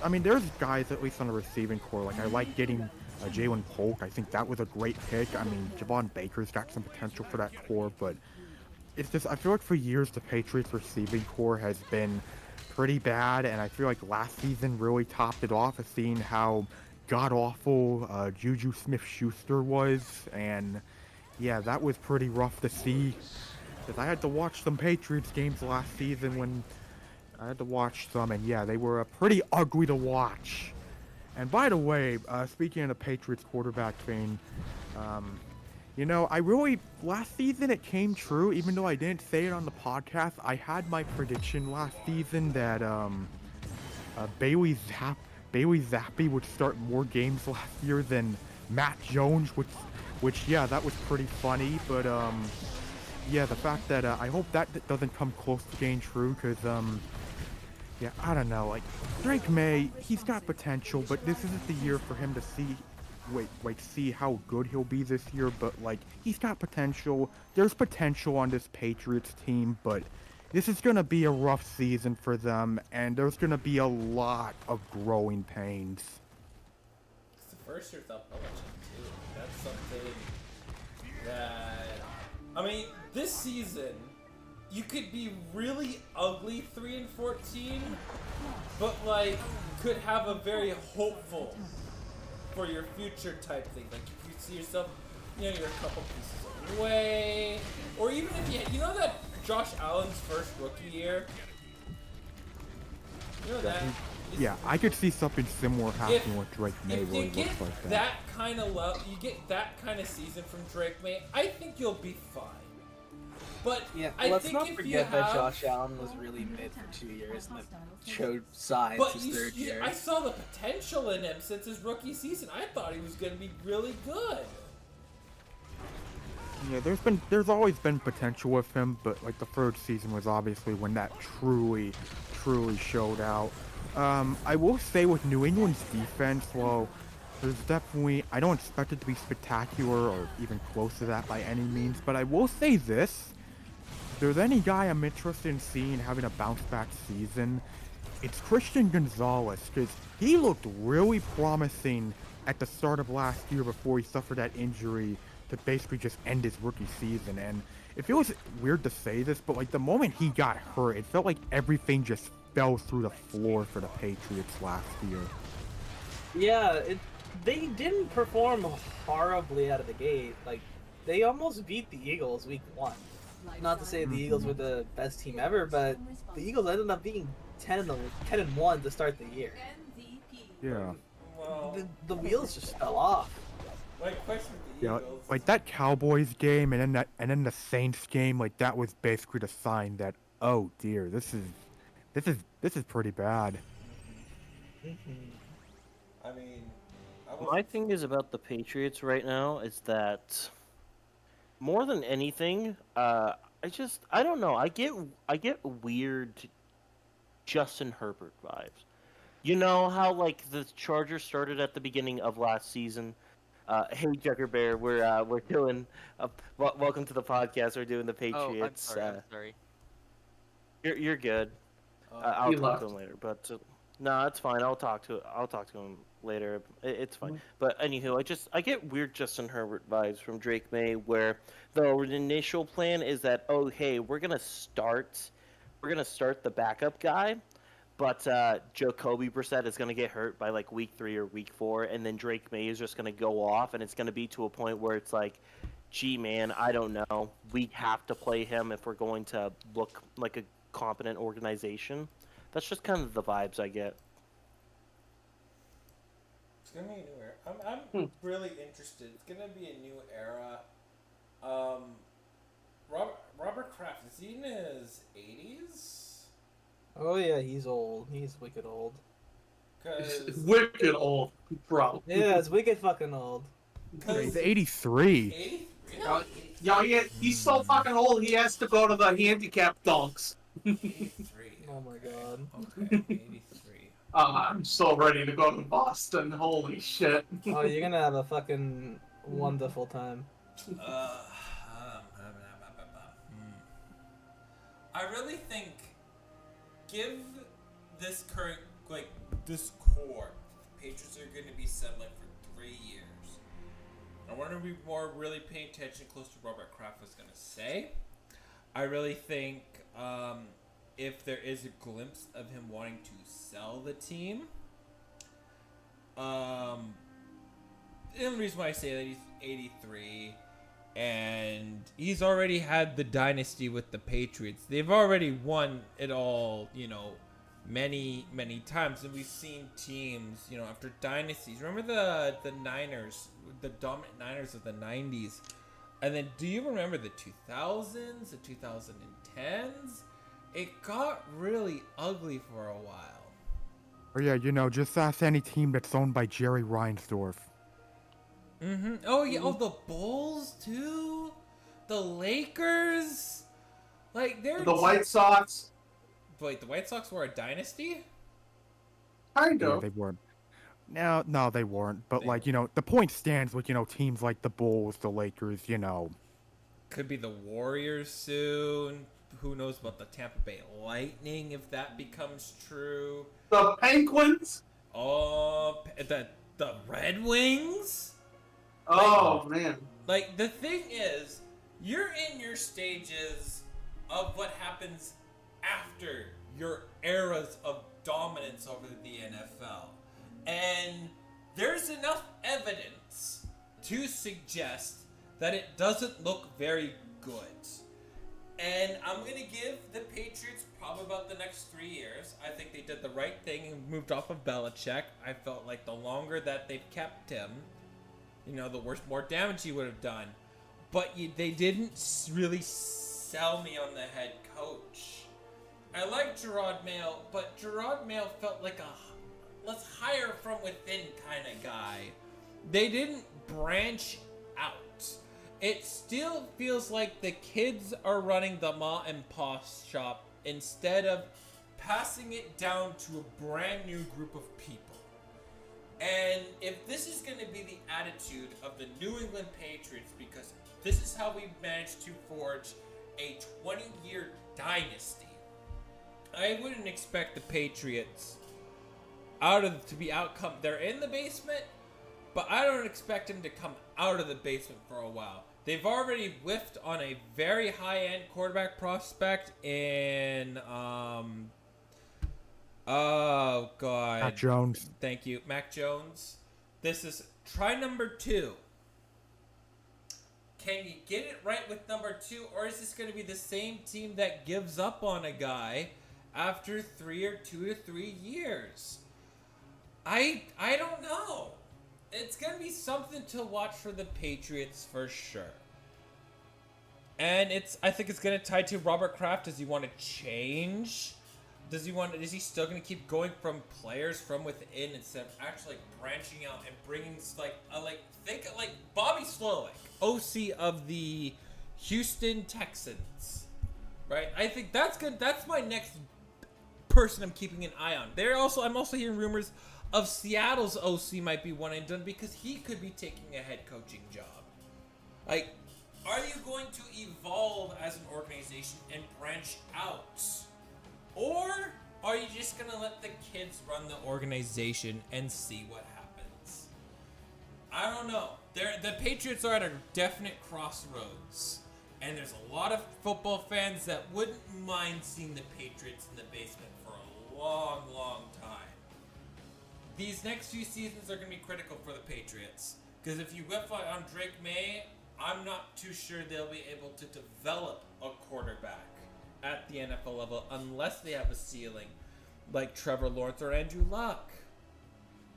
[SPEAKER 6] I mean, there's guys at least on the receiving core. I like getting Jalen Polk. I think that was a great pick. I mean, Javon Baker's got some potential for that core, but it's just, I feel like for years the Patriots receiving core has been pretty bad, and I feel like last season really topped it off of seeing how god-awful Juju Smith-Schuster was, and yeah, that was pretty rough to see, because I had to watch some Patriots games last season when I had to watch some, and yeah, they were pretty ugly to watch. And by the way, speaking of the Patriots quarterback thing, last season it came true, even though I didn't say it on the podcast. I had my prediction last season that Bailey Zappi would start more games last year than Matt Jones, which yeah, that was pretty funny. But yeah, the fact that I hope that doesn't come close to being true, because yeah, I don't know, Drake May, he's got potential, but this isn't the year for him to see how good he'll be this year, but he's got potential. There's potential on this Patriots team, but this is going to be a rough season for them, and there's going to be a lot of growing pains.
[SPEAKER 2] It's the first year without Belichick, too. That's something that, I mean, this season, you could be really ugly 3-14, but could have a very hopeful for your future type thing. If you see yourself, you're a couple pieces away, or even if that Josh Allen's first rookie year, that.
[SPEAKER 6] Yeah, I could see something similar happening with Drake May.
[SPEAKER 2] If you get that kind of love, you get that kind of season from Drake May, I think you'll be fine. But
[SPEAKER 7] yeah,
[SPEAKER 2] let's
[SPEAKER 7] not forget that Josh Allen was really mid for 2 years and showed signs his third year.
[SPEAKER 2] I saw the potential in him since his rookie season. I thought he was going to be really good.
[SPEAKER 6] Yeah, there's always been potential with him, but the third season was obviously when that truly showed out. I will say with New England's defense, well, there's definitely, I don't expect it to be spectacular or even close to that by any means, but I will say this. If there's any guy I'm interested in seeing having a bounce-back season, it's Christian Gonzalez, because he looked really promising at the start of last year before he suffered that injury to basically just end his rookie season. And it feels weird to say this, but the moment he got hurt, it felt like everything just fell through the floor for the Patriots last year.
[SPEAKER 7] Yeah, they didn't perform horribly out of the gate. They almost beat the Eagles week 1. Not to say the Eagles were the best team ever, but the Eagles ended up being 10-1 to start the year.
[SPEAKER 6] Yeah.
[SPEAKER 7] The wheels just fell off.
[SPEAKER 2] My question with the
[SPEAKER 6] Yeah,
[SPEAKER 2] Eagles.
[SPEAKER 6] like that Cowboys game and then the Saints game, like that was basically the sign that, oh dear, this is pretty bad.
[SPEAKER 2] I mean,
[SPEAKER 4] My thing is about the Patriots right now is that more than anything, I don't know. I get weird Justin Herbert vibes. You know how like the Chargers started at the beginning of last season. Hey Jugger Bear, we're doing. Welcome to the podcast. We're doing the
[SPEAKER 10] Oh,
[SPEAKER 4] Patriots.
[SPEAKER 10] I'm sorry.
[SPEAKER 4] You're good. I'll
[SPEAKER 5] He
[SPEAKER 4] talk to
[SPEAKER 5] left.
[SPEAKER 4] him later. But no, it's fine. I'll talk to him later. It's fine. But anywho, I get weird Justin Herbert vibes from Drake May, where the initial plan is that, oh hey, we're gonna start the backup guy, but Jacoby Brissett is gonna get hurt by like week 3 or week 4, and then Drake May is just gonna go off, and it's gonna be to a point where it's like, gee man, I don't know, we have to play him if we're going to look like a competent organization. That's just kind of the vibes I get.
[SPEAKER 2] It's gonna be a new era. I'm really interested. It's gonna be a new era. Robert Kraft, is he in his 80s?
[SPEAKER 7] Oh yeah, he's old. He's wicked old.
[SPEAKER 5] It's wicked old, bro.
[SPEAKER 7] Yeah, it's wicked fucking old.
[SPEAKER 6] He's 83.
[SPEAKER 2] 83?
[SPEAKER 5] He's so fucking old. He has to go to the handicap dunks.
[SPEAKER 2] 83.
[SPEAKER 7] Oh my god.
[SPEAKER 2] Okay, 83.
[SPEAKER 5] I'm so ready to go to Boston. Holy shit.
[SPEAKER 7] Oh, you're gonna have a fucking wonderful time.
[SPEAKER 2] I really think, give this current, this core, the Patriots are going to be settling for 3 years. I want to be really paying attention close to what Robert Kraft was going to say. I really think if there is a glimpse of him wanting to sell the team, and the reason why I say that he's 83, and he's already had the dynasty with the Patriots. They've already won it all, many, many times. And we've seen teams, after dynasties. Remember the Niners, the dominant Niners of the 90s? And then do you remember the 2000s, the 2010s? It got really ugly for a while.
[SPEAKER 6] Oh yeah, just ask any team that's owned by Jerry Reinsdorf.
[SPEAKER 2] Mm-hmm. Oh yeah. Oh, the Bulls too. The Lakers. They're
[SPEAKER 5] The White Sox.
[SPEAKER 2] Wait, the White Sox were a dynasty?
[SPEAKER 5] Kind
[SPEAKER 6] Yeah,
[SPEAKER 5] of.
[SPEAKER 6] they weren't. No, they weren't. But the point stands with teams like the Bulls, the Lakers.
[SPEAKER 2] Could be the Warriors soon. Who knows about the Tampa Bay Lightning if that becomes true?
[SPEAKER 5] The Penguins.
[SPEAKER 2] Oh, the Red Wings.
[SPEAKER 5] Oh man.
[SPEAKER 2] The thing is, you're in your stages of what happens after your eras of dominance over the NFL. And there's enough evidence to suggest that it doesn't look very good. And I'm going to give the Patriots probably about the next 3 years. I think they did the right thing and moved off of Belichick. I felt like the longer that they've kept him, the worse, more damage he would have done. But they didn't really sell me on the head coach. I like Gerard Mayo, but Gerard Mayo felt like a let's hire from within kind of guy. They didn't branch out. It still feels like the kids are running the ma and pa shop instead of passing it down to a brand new group of people. And if this is going to be the attitude of the New England Patriots, because this is how we managed to forge a 20-year dynasty, I wouldn't expect the Patriots they're in the basement, but I don't expect them to come out of the basement for a while. They've already whiffed on a very high-end quarterback prospect in, oh, God.
[SPEAKER 6] Mac Jones.
[SPEAKER 2] Thank you. Mac Jones. This is try number 2. Can you get it right with number 2, or is this going to be the same team that gives up on a guy after 2 to 3 years? I don't know. it's gonna be something to watch for the Patriots for sure. And I think it's gonna tie to Robert Kraft. Does he want to change? Is he still gonna keep going from players from within instead of actually branching out and bringing think Bobby Slowick, OC of the Houston Texans, right? I think that's good. That's my next person I'm keeping an eye on. I'm also hearing rumors of Seattle's OC might be one and done because he could be taking a head coaching job. Like, are you going to evolve as an organization and branch out? Or are you just going to let the kids run the organization and see what happens? I don't know. The Patriots are at a definite crossroads. And there's a lot of football fans that wouldn't mind seeing the Patriots in the basement for a long, long time. These next few seasons are going to be critical for the Patriots. Because if you whiff on Drake May, I'm not too sure they'll be able to develop a quarterback at the NFL level unless they have a ceiling like Trevor Lawrence or Andrew Luck.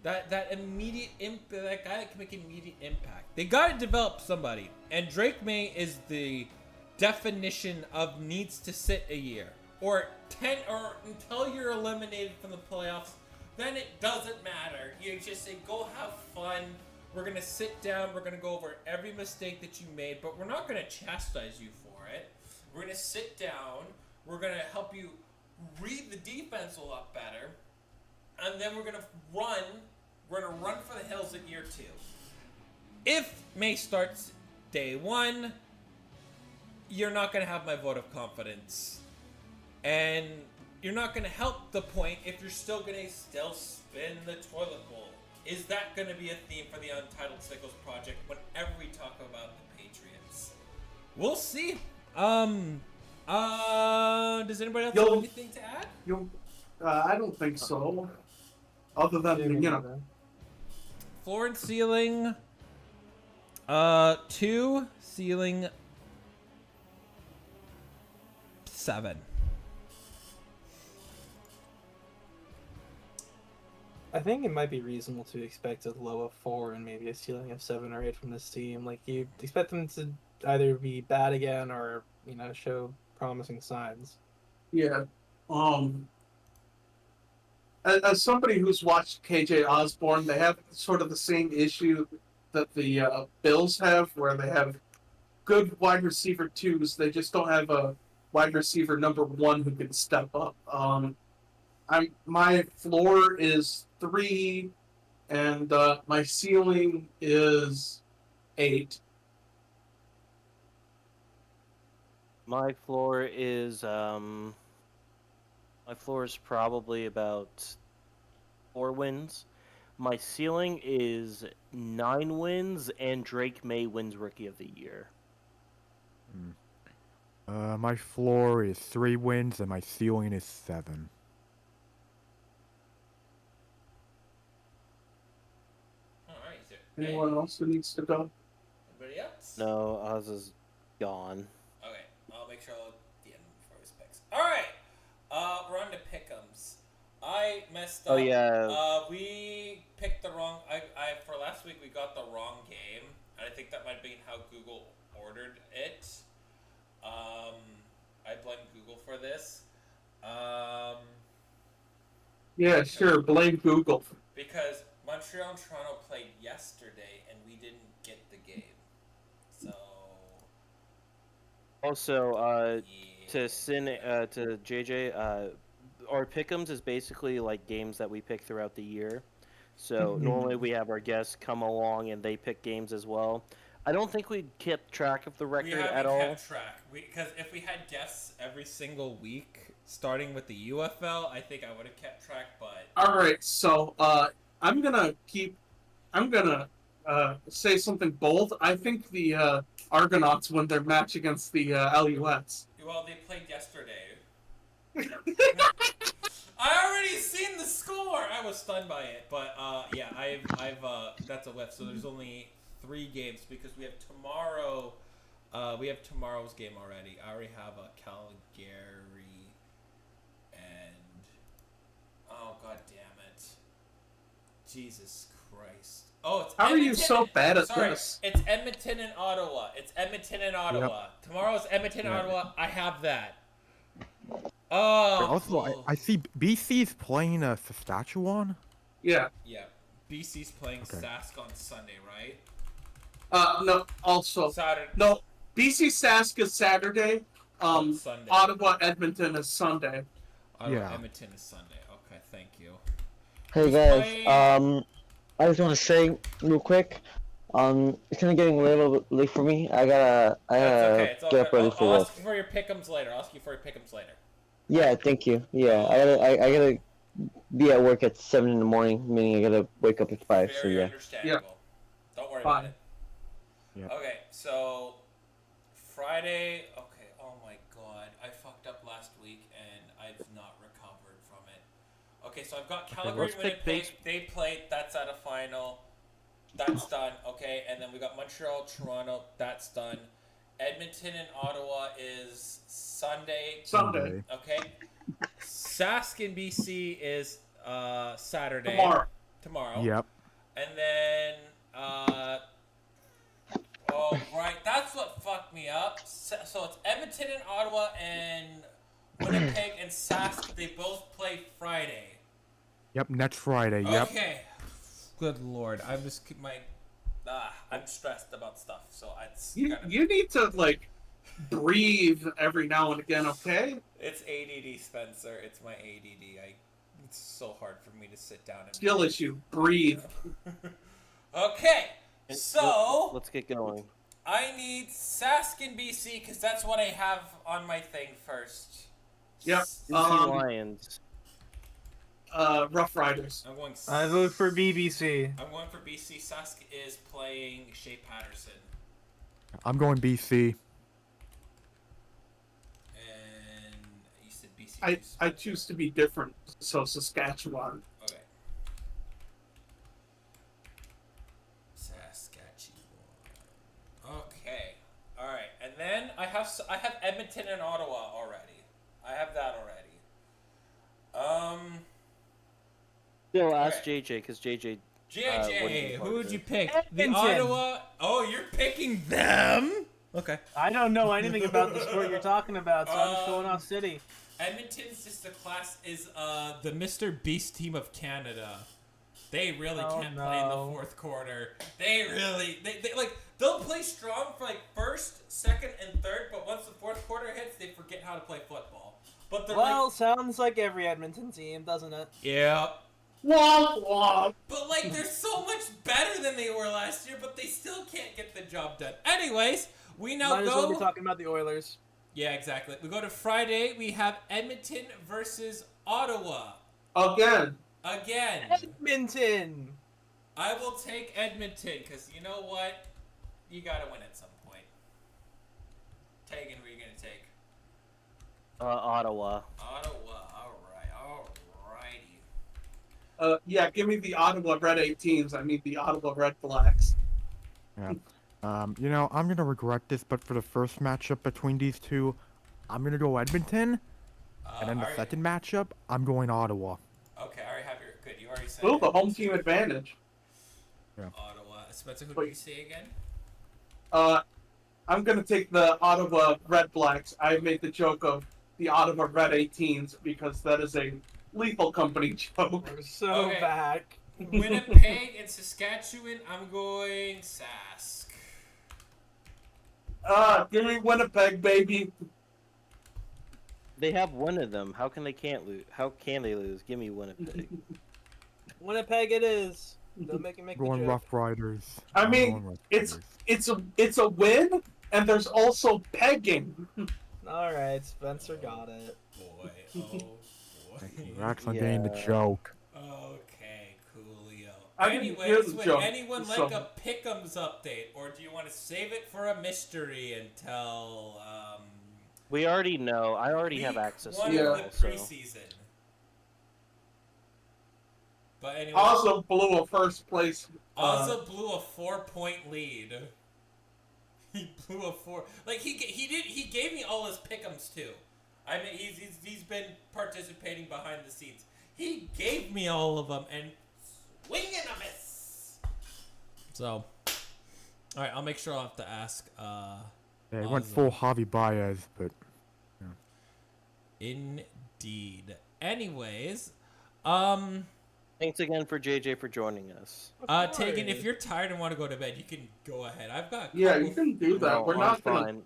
[SPEAKER 2] That guy that can make immediate impact. They got to develop somebody, and Drake May is the definition of needs to sit a year or until you're eliminated from the playoffs. Then it doesn't matter. You just say, go have fun. We're gonna sit down. We're gonna go over every mistake that you made, but we're not gonna chastise you for it. We're going to sit down, we're going to help you read the defense a lot better, and then we're going to run for the hills at year 2. If May starts day 1, you're not going to have my vote of confidence. And you're not going to help the point if you're still going to spin the toilet bowl. Is that going to be a theme for the Untitled Sickcos project whenever we talk about the Patriots? We'll see. Does anybody else have anything to add?
[SPEAKER 5] I don't think so. Other than,
[SPEAKER 2] floor and ceiling, 2, ceiling 7.
[SPEAKER 9] I think it might be reasonable to expect a low of 4 and maybe a ceiling of 7 or 8 from this team. Like, you expect them to either be bad again or, show promising signs.
[SPEAKER 5] Yeah. As somebody who's watched KJ Osborne, they have sort of the same issue that the Bills have, where they have good wide receiver 2s. They just don't have a wide receiver number 1 who can step up. My floor is 3, and my ceiling is 8.
[SPEAKER 4] My floor is probably about 4 wins. My ceiling is 9 wins, and Drake May wins Rookie of the Year.
[SPEAKER 6] My floor is 3 wins, and my ceiling is 7.
[SPEAKER 2] Alright,
[SPEAKER 5] Anyone else who needs to go?
[SPEAKER 2] Anybody else?
[SPEAKER 4] No, Oz is gone.
[SPEAKER 2] Okay, I'll make sure I'll the end before his picks. Alright, we're on to pick'ems. I messed up.
[SPEAKER 4] Oh, yeah.
[SPEAKER 2] We picked the wrong... for last week, we got the wrong game. And I think that might have been how Google ordered it. I blame Google for this.
[SPEAKER 5] Yeah, sure. Blame Google.
[SPEAKER 2] Because Montreal and Toronto played yesterday, and we didn't get the game. So...
[SPEAKER 4] Also, to JJ, our pick'ems is basically like games that we pick throughout the year. So normally we have our guests come along and they pick games as well. I don't think we kept track of the record at all.
[SPEAKER 2] We haven't kept track. Because if we had guests every single week, starting with the UFL, I think I would have kept track, but...
[SPEAKER 5] Alright, so, I'm gonna say something bold. I think the, Argonauts win their match against the, LUS.
[SPEAKER 2] Well, they played yesterday. I already seen the score! I was stunned by it, but, yeah, I've that's a whiff, so there's only 3 games, because we have tomorrow, we have tomorrow's game already. I already have a Calgary, and, oh, god damn it. Jesus Christ. Oh, it's
[SPEAKER 5] How are you
[SPEAKER 2] Edmonton.
[SPEAKER 5] so bad at
[SPEAKER 2] Sorry,
[SPEAKER 5] this?
[SPEAKER 2] it's Edmonton and Ottawa. It's Edmonton and Ottawa. Tomorrow's Edmonton and Ottawa. I have that. Oh.
[SPEAKER 6] Also, I see BC's playing Saskatchewan.
[SPEAKER 5] Yeah.
[SPEAKER 2] Yeah. BC's playing Sask on Sunday, right?
[SPEAKER 5] No. Also.
[SPEAKER 2] Saturday.
[SPEAKER 5] No. BC Sask is Saturday.
[SPEAKER 2] Sunday.
[SPEAKER 5] Ottawa Edmonton is Sunday.
[SPEAKER 2] Ottawa, Edmonton is Sunday. Okay, thank you.
[SPEAKER 1] Hey guys, I just want to say real quick, it's kind of getting a little bit late for me. I gotta
[SPEAKER 2] It's okay.
[SPEAKER 1] get up ready for
[SPEAKER 2] I'll
[SPEAKER 1] work.
[SPEAKER 2] ask you for your pick'ems later.
[SPEAKER 1] Yeah, thank you. Yeah, I gotta be at work at 7 in the morning, meaning I gotta wake up at 5. So
[SPEAKER 2] Very
[SPEAKER 1] yeah.
[SPEAKER 2] understandable. Don't worry
[SPEAKER 5] Fine.
[SPEAKER 2] about it.
[SPEAKER 6] Yeah.
[SPEAKER 2] Okay, so Friday. Okay, oh my God, I fucked up last week and I've not recovered from it. Okay, so I've got Calgary,
[SPEAKER 4] let's pick
[SPEAKER 2] Winnipeg. They played. That's at a final. That's done. Okay, and then we got Montreal, Toronto. That's done. Edmonton and Ottawa is Sunday.
[SPEAKER 5] Sunday.
[SPEAKER 2] Okay. Sask in BC is Saturday. Tomorrow.
[SPEAKER 6] Yep.
[SPEAKER 2] And then oh right, that's what fucked me up. So it's Edmonton and Ottawa and Winnipeg and Sask. They both play Friday.
[SPEAKER 6] Yep. Next Friday. Yep.
[SPEAKER 2] Okay. Good lord, I'm just I'm stressed about stuff. So
[SPEAKER 5] You need to like breathe every now and again, okay?
[SPEAKER 2] It's ADD, Spencer. It's my ADD. It's so hard for me to sit down and.
[SPEAKER 5] Skill issue. Breathe.
[SPEAKER 2] Okay, so
[SPEAKER 4] let's get going.
[SPEAKER 2] I need Sask in BC because that's what I have on my thing first.
[SPEAKER 5] Yep.
[SPEAKER 4] BC Lions.
[SPEAKER 5] Rough Riders.
[SPEAKER 2] I'm going.
[SPEAKER 9] I vote for BBC.
[SPEAKER 2] I'm going for BC. Sask is playing Shea Patterson.
[SPEAKER 6] I'm going BC.
[SPEAKER 2] And you said BC.
[SPEAKER 5] I choose to be different, so Saskatchewan.
[SPEAKER 2] Okay. Saskatchewan. Okay. All right. And then I have Edmonton and Ottawa already. I have that already.
[SPEAKER 4] Still ask JJ because JJ.
[SPEAKER 2] JJ, who would you pick?
[SPEAKER 7] Edmonton.
[SPEAKER 2] The Ottawa. Oh, you're picking them. Okay.
[SPEAKER 7] I don't know anything about the sport you're talking about, so I'm just going off City.
[SPEAKER 2] Edmonton's sister class is the Mr. Beast team of Canada. They really can't play in the fourth quarter. They they'll play strong for like first, second, and third, but once the fourth quarter hits, they forget how to play football. But they're
[SPEAKER 7] sounds like every Edmonton team, doesn't it?
[SPEAKER 2] yeah.
[SPEAKER 5] Womp womp.
[SPEAKER 2] But like they're so much better than they were last year, but they still can't get the job done. Anyways, we now
[SPEAKER 7] Might as well be talking about the Oilers.
[SPEAKER 2] Yeah, exactly. We go to Friday. We have Edmonton versus Ottawa.
[SPEAKER 5] Again.
[SPEAKER 7] Edmonton!
[SPEAKER 2] I will take Edmonton, because you know what? You gotta win at some point. Taegan, who are you gonna take?
[SPEAKER 4] Ottawa.
[SPEAKER 2] Ottawa. Alrighty.
[SPEAKER 5] Yeah, give me the Ottawa Red 18s. I need the Ottawa Red Blacks.
[SPEAKER 6] Yeah. You know, I'm gonna regret this, but for the first matchup between these two, I'm gonna go Edmonton, and then the second matchup, I'm going Ottawa.
[SPEAKER 2] Okay, I already have your good. You already said.
[SPEAKER 5] Ooh, the home team advantage.
[SPEAKER 6] Yeah.
[SPEAKER 2] Ottawa. Spencer, who did you say again?
[SPEAKER 5] I'm gonna take the Ottawa Red Blacks. I made the joke of the Ottawa Red 18s because that is a Lethal Company joke.
[SPEAKER 7] We're so back.
[SPEAKER 2] Winnipeg and Saskatchewan. I'm going Sask.
[SPEAKER 5] Give me Winnipeg, baby.
[SPEAKER 4] They have one of them. How can they lose? How can they lose? Give me Winnipeg.
[SPEAKER 7] Winnipeg it is. Don't make me
[SPEAKER 6] Going
[SPEAKER 7] joke.
[SPEAKER 6] Rough Riders.
[SPEAKER 5] I mean, it's a win, and there's also pegging.
[SPEAKER 7] Alright, Spencer got it.
[SPEAKER 2] Boy, oh boy.
[SPEAKER 6] You're actually getting the joke.
[SPEAKER 2] Okay, coolio.
[SPEAKER 5] I didn't hear
[SPEAKER 2] Anyways,
[SPEAKER 5] the
[SPEAKER 2] would
[SPEAKER 5] joke,
[SPEAKER 2] anyone
[SPEAKER 5] so-
[SPEAKER 2] like a Pick'ems update, or do you want to save it for a mystery until
[SPEAKER 4] We already know. I already have
[SPEAKER 2] week
[SPEAKER 4] access
[SPEAKER 2] one
[SPEAKER 4] to
[SPEAKER 2] of
[SPEAKER 4] it.
[SPEAKER 2] the
[SPEAKER 4] So.
[SPEAKER 2] preseason? But anyway,
[SPEAKER 5] Also blew a first place.
[SPEAKER 2] Ozza blew a 4-point lead. He blew a 4. Like he gave me all his pick'ems too. I mean, he's been participating behind the scenes. He gave me all of them and swing and a miss. So, all right, I'll make sure I'll have to ask.
[SPEAKER 6] Yeah, he went full Javi Baez, but
[SPEAKER 2] Indeed. Anyways,
[SPEAKER 4] Thanks again for JJ for joining us.
[SPEAKER 2] Taegan, if you're tired and want to go to bed, you can go ahead. I've got
[SPEAKER 5] Yeah, you can do that.
[SPEAKER 4] No,
[SPEAKER 5] We're
[SPEAKER 4] I'm
[SPEAKER 5] not
[SPEAKER 4] fine.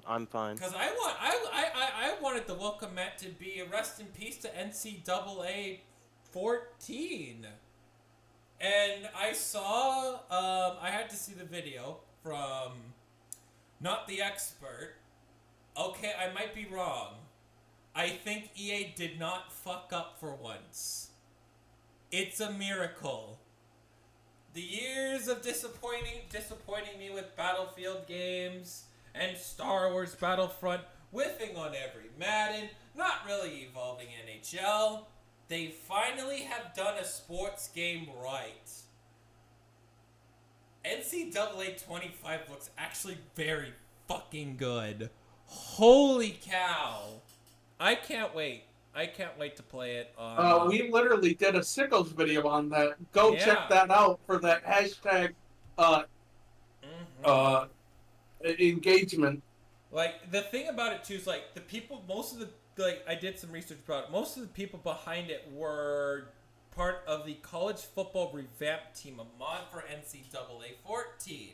[SPEAKER 4] I'm fine.
[SPEAKER 2] Because I wanted the welcome mat to be a rest in peace to NCAA 14. And I saw, I had to see the video from Not the Expert. Okay, I might be wrong. I think EA did not fuck up for once. It's a miracle. The years of disappointing me with Battlefield games and Star Wars Battlefront, whiffing on every Madden, not really evolving NHL. They finally have done a sports game right. NCAA 25 looks actually very fucking good. Holy cow. I can't wait. I can't wait to play it on...
[SPEAKER 5] we literally did a Sickcos video on that. Go check that out for that hashtag engagement.
[SPEAKER 2] Like, the thing about it, too, is, like, the people, most of the, like, I did some research about it. Most of the people behind it were part of the college football revamp team, a mod for NCAA 14.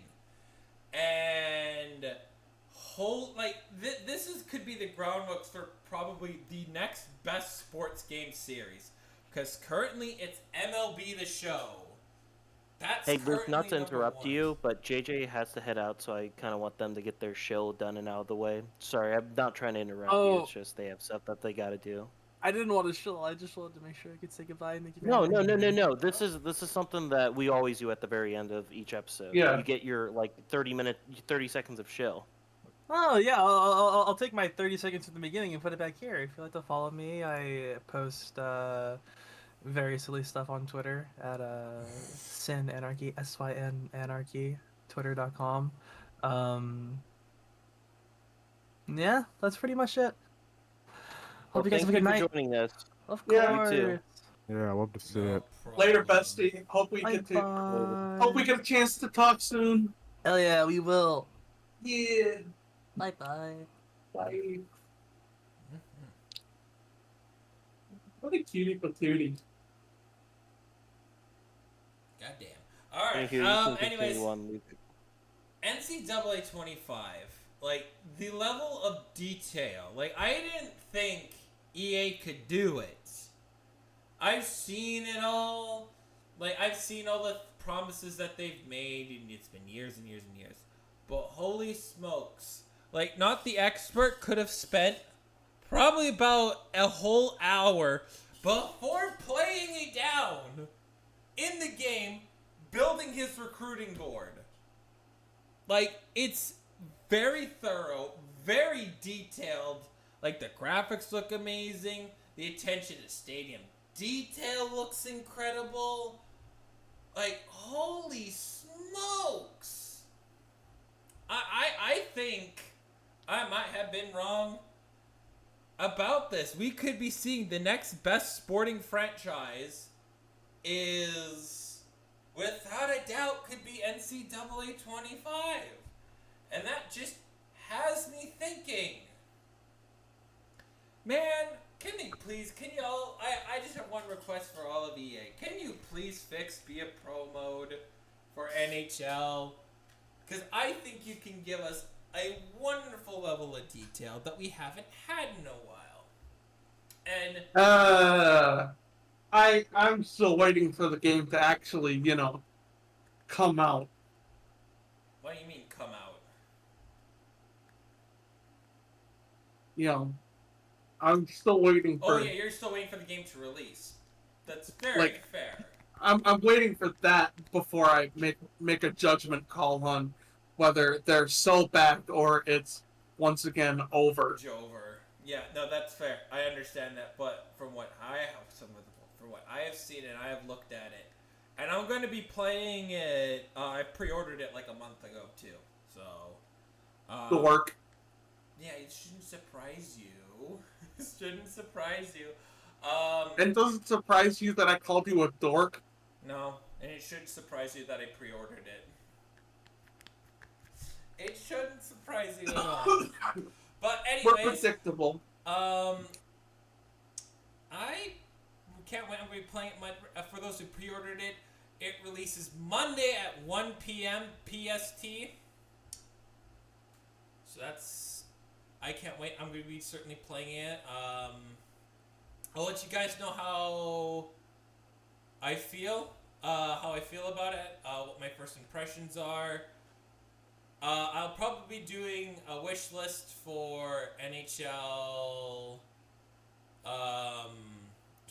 [SPEAKER 2] And... this could be the groundwork for probably the next best sports game series, because currently it's MLB The Show. That's
[SPEAKER 4] hey, Luke, not to
[SPEAKER 2] currently
[SPEAKER 4] interrupt
[SPEAKER 2] #1.
[SPEAKER 4] you, but JJ has to head out, so I kind of want them to get their show done and out of the way. Sorry, I'm not trying to interrupt you. It's just they have stuff that they got to do.
[SPEAKER 7] I didn't want to chill. I just wanted to make sure I could say goodbye and thank you.
[SPEAKER 4] No. This is something that we always do at the very end of each episode.
[SPEAKER 5] Yeah.
[SPEAKER 4] You get your 30 seconds of chill.
[SPEAKER 7] Oh yeah, I'll take my 30 seconds at the beginning and put it back here. If you'd like to follow me, I post very silly stuff on Twitter at SynAnarchy, SynAnarchy, twitter.com. Yeah, that's pretty much it. Hope you guys have a good night.
[SPEAKER 4] Thank you for joining us.
[SPEAKER 7] Of course.
[SPEAKER 5] Yeah,
[SPEAKER 4] me too.
[SPEAKER 6] yeah, I love to see it.
[SPEAKER 5] Later, bestie. Hope we get a chance to talk soon.
[SPEAKER 7] Hell yeah, we will.
[SPEAKER 5] Yeah.
[SPEAKER 7] Bye-bye.
[SPEAKER 5] Bye. What a cutie patootie.
[SPEAKER 2] Goddamn. Alright,
[SPEAKER 4] Thank you. You can
[SPEAKER 2] anyways,
[SPEAKER 4] continue on, Luke.
[SPEAKER 2] NCAA 25, like, the level of detail, like, I didn't think EA could do it. I've seen it all, like, I've seen all the promises that they've made, and it's been years and years and years. But holy smokes, like, Not the Expert could have spent probably about a whole hour before playing it down in the game, building his recruiting board. Like, it's very thorough, very detailed. Like, the graphics look amazing. The attention to stadium detail looks incredible. Like, holy smokes. I think I might have been wrong about this. We could be seeing the next best sporting franchise is, without a doubt, could be NCAA 25. And that just has me thinking. Man, can you all, I just have one request for all of EA. Can you please fix Be a Pro mode for NHL? Because I think you can give us a wonderful level of detail that we haven't had in a while. And
[SPEAKER 5] I'm still waiting for the game to actually, come out.
[SPEAKER 2] What do you mean come out?
[SPEAKER 5] I'm still waiting for.
[SPEAKER 2] Oh yeah, you're still waiting for the game to release. That's very fair.
[SPEAKER 5] I'm waiting for that before I make a judgment call on whether they're so back or it's once again over.
[SPEAKER 2] Over. Yeah, no, that's fair. I understand that, but from what I have seen and I have looked at it, and I'm going to be playing it. I pre-ordered it like a month ago too, so.
[SPEAKER 5] The work.
[SPEAKER 2] Yeah, it shouldn't surprise you. It shouldn't surprise you.
[SPEAKER 5] And does it surprise you that I called you a dork?
[SPEAKER 2] No, And it shouldn't surprise you that I pre-ordered it. It shouldn't surprise you at all. But
[SPEAKER 5] We're
[SPEAKER 2] anyways,
[SPEAKER 5] predictable.
[SPEAKER 2] I can't wait. I'm going to be playing it. For those who pre-ordered it, it releases Monday at 1 p.m. PST. So that's... I can't wait. I'm going to be certainly playing it. I'll let you guys know how I feel. How I feel about it. What my first impressions are. I'll probably be doing a wish list for NHL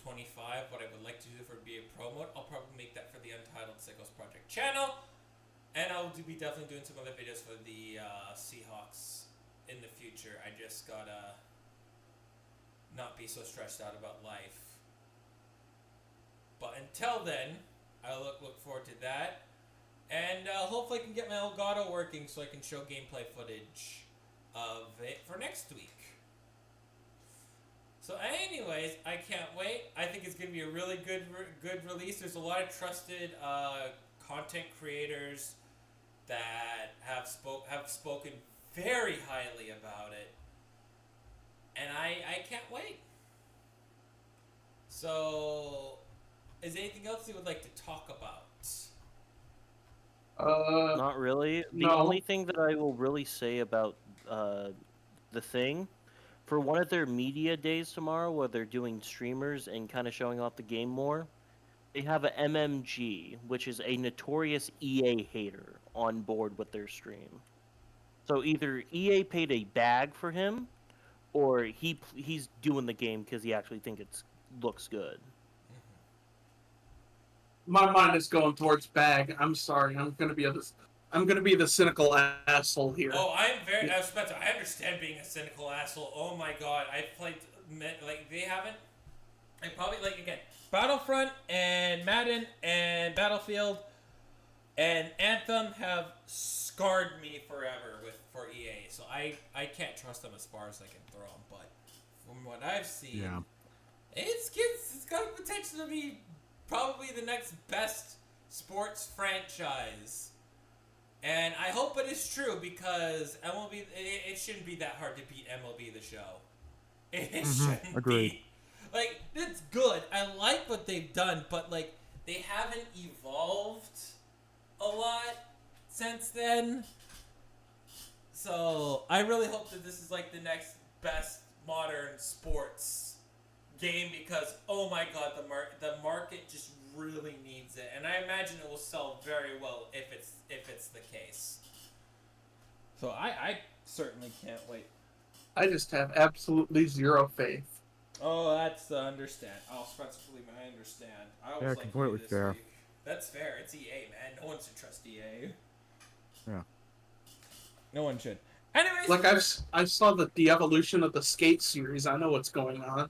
[SPEAKER 2] 25, what I would like to do for be a promo. I'll probably make that for the Untitled Sickcos Project channel. And I'll be definitely doing some other videos for the Seahawks in the future. I just gotta not be so stressed out about life. But until then, I look forward to that. And hopefully I can get my Elgato working so I can show gameplay footage of it for next week. So anyways, I can't wait. I think it's going to be a really good release. There's a lot of trusted content creators that have spoken very highly about it. And I can't wait. So, is there anything else you would like to talk about?
[SPEAKER 4] Not really. The
[SPEAKER 5] no.
[SPEAKER 4] only thing that I will really say about the thing, for one of their media days tomorrow, where they're doing streamers and kind of showing off the game more, they have a MMG, which is a notorious EA hater, on board with their stream. So either EA paid a bag for him, or he's doing the game because he actually thinks it looks good.
[SPEAKER 5] My mind is going towards bag. I'm sorry. I'm gonna be the cynical asshole here.
[SPEAKER 2] Oh, Spencer, I understand being a cynical asshole. Oh my god, I've played, like, they haven't, I probably, like, again, Battlefront and Madden and Battlefield and Anthem have scarred me forever for EA, so I can't trust them as far as I can throw them, but from what I've seen, it's got the potential to be probably the next best sports franchise. And I hope it is true, because MLB, it shouldn't be that hard to beat MLB The Show. It shouldn't be. Like, it's good. I like what they've done, but, like, they haven't evolved a lot since then. So, I really hope that this is, like, the next best modern sports game, because, oh my god, the market just really needs it, and I imagine it will sell very well if it's the case. So I certainly can't wait.
[SPEAKER 5] I just have absolutely zero faith.
[SPEAKER 2] Oh, that's understand. Oh, Spencer, believe me, I understand. I always like
[SPEAKER 6] completely
[SPEAKER 2] this
[SPEAKER 6] fair.
[SPEAKER 2] week. That's fair. It's EA, man. No one should trust EA.
[SPEAKER 6] Yeah.
[SPEAKER 2] No one should. Anyways,
[SPEAKER 5] Like I saw the evolution of the Skate series. I know what's going on.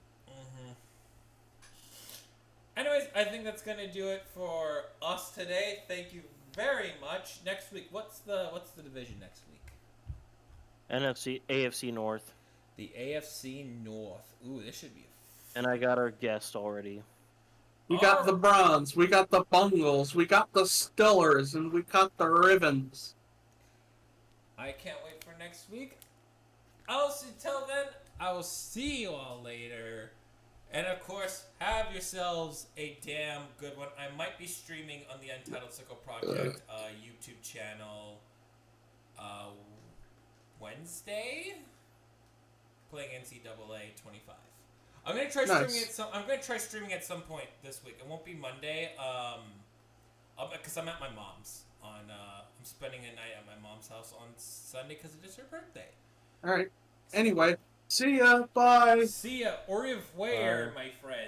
[SPEAKER 2] Anyways, I think that's gonna do it for us today. Thank you very much. Next week, what's the division next week?
[SPEAKER 4] AFC North.
[SPEAKER 2] The AFC North. Ooh, this should be.
[SPEAKER 4] And I got our guest already.
[SPEAKER 5] We got the Browns, we got the Bungles, we got the Stillers, and we got the Ravens.
[SPEAKER 2] I can't wait for next week. Till then, I will see you all later. And of course, have yourselves a damn good one. I might be streaming on the Untitled Sickcos Project YouTube channel Wednesday, playing NCAA 25. I'm gonna try streaming at some point this week. It won't be Monday, because I'm at my mom's on. I'm spending a night at my mom's house on Sunday because it is her birthday.
[SPEAKER 5] All right. Anyway, see ya. Bye.
[SPEAKER 2] See ya. Au revoir, my friend.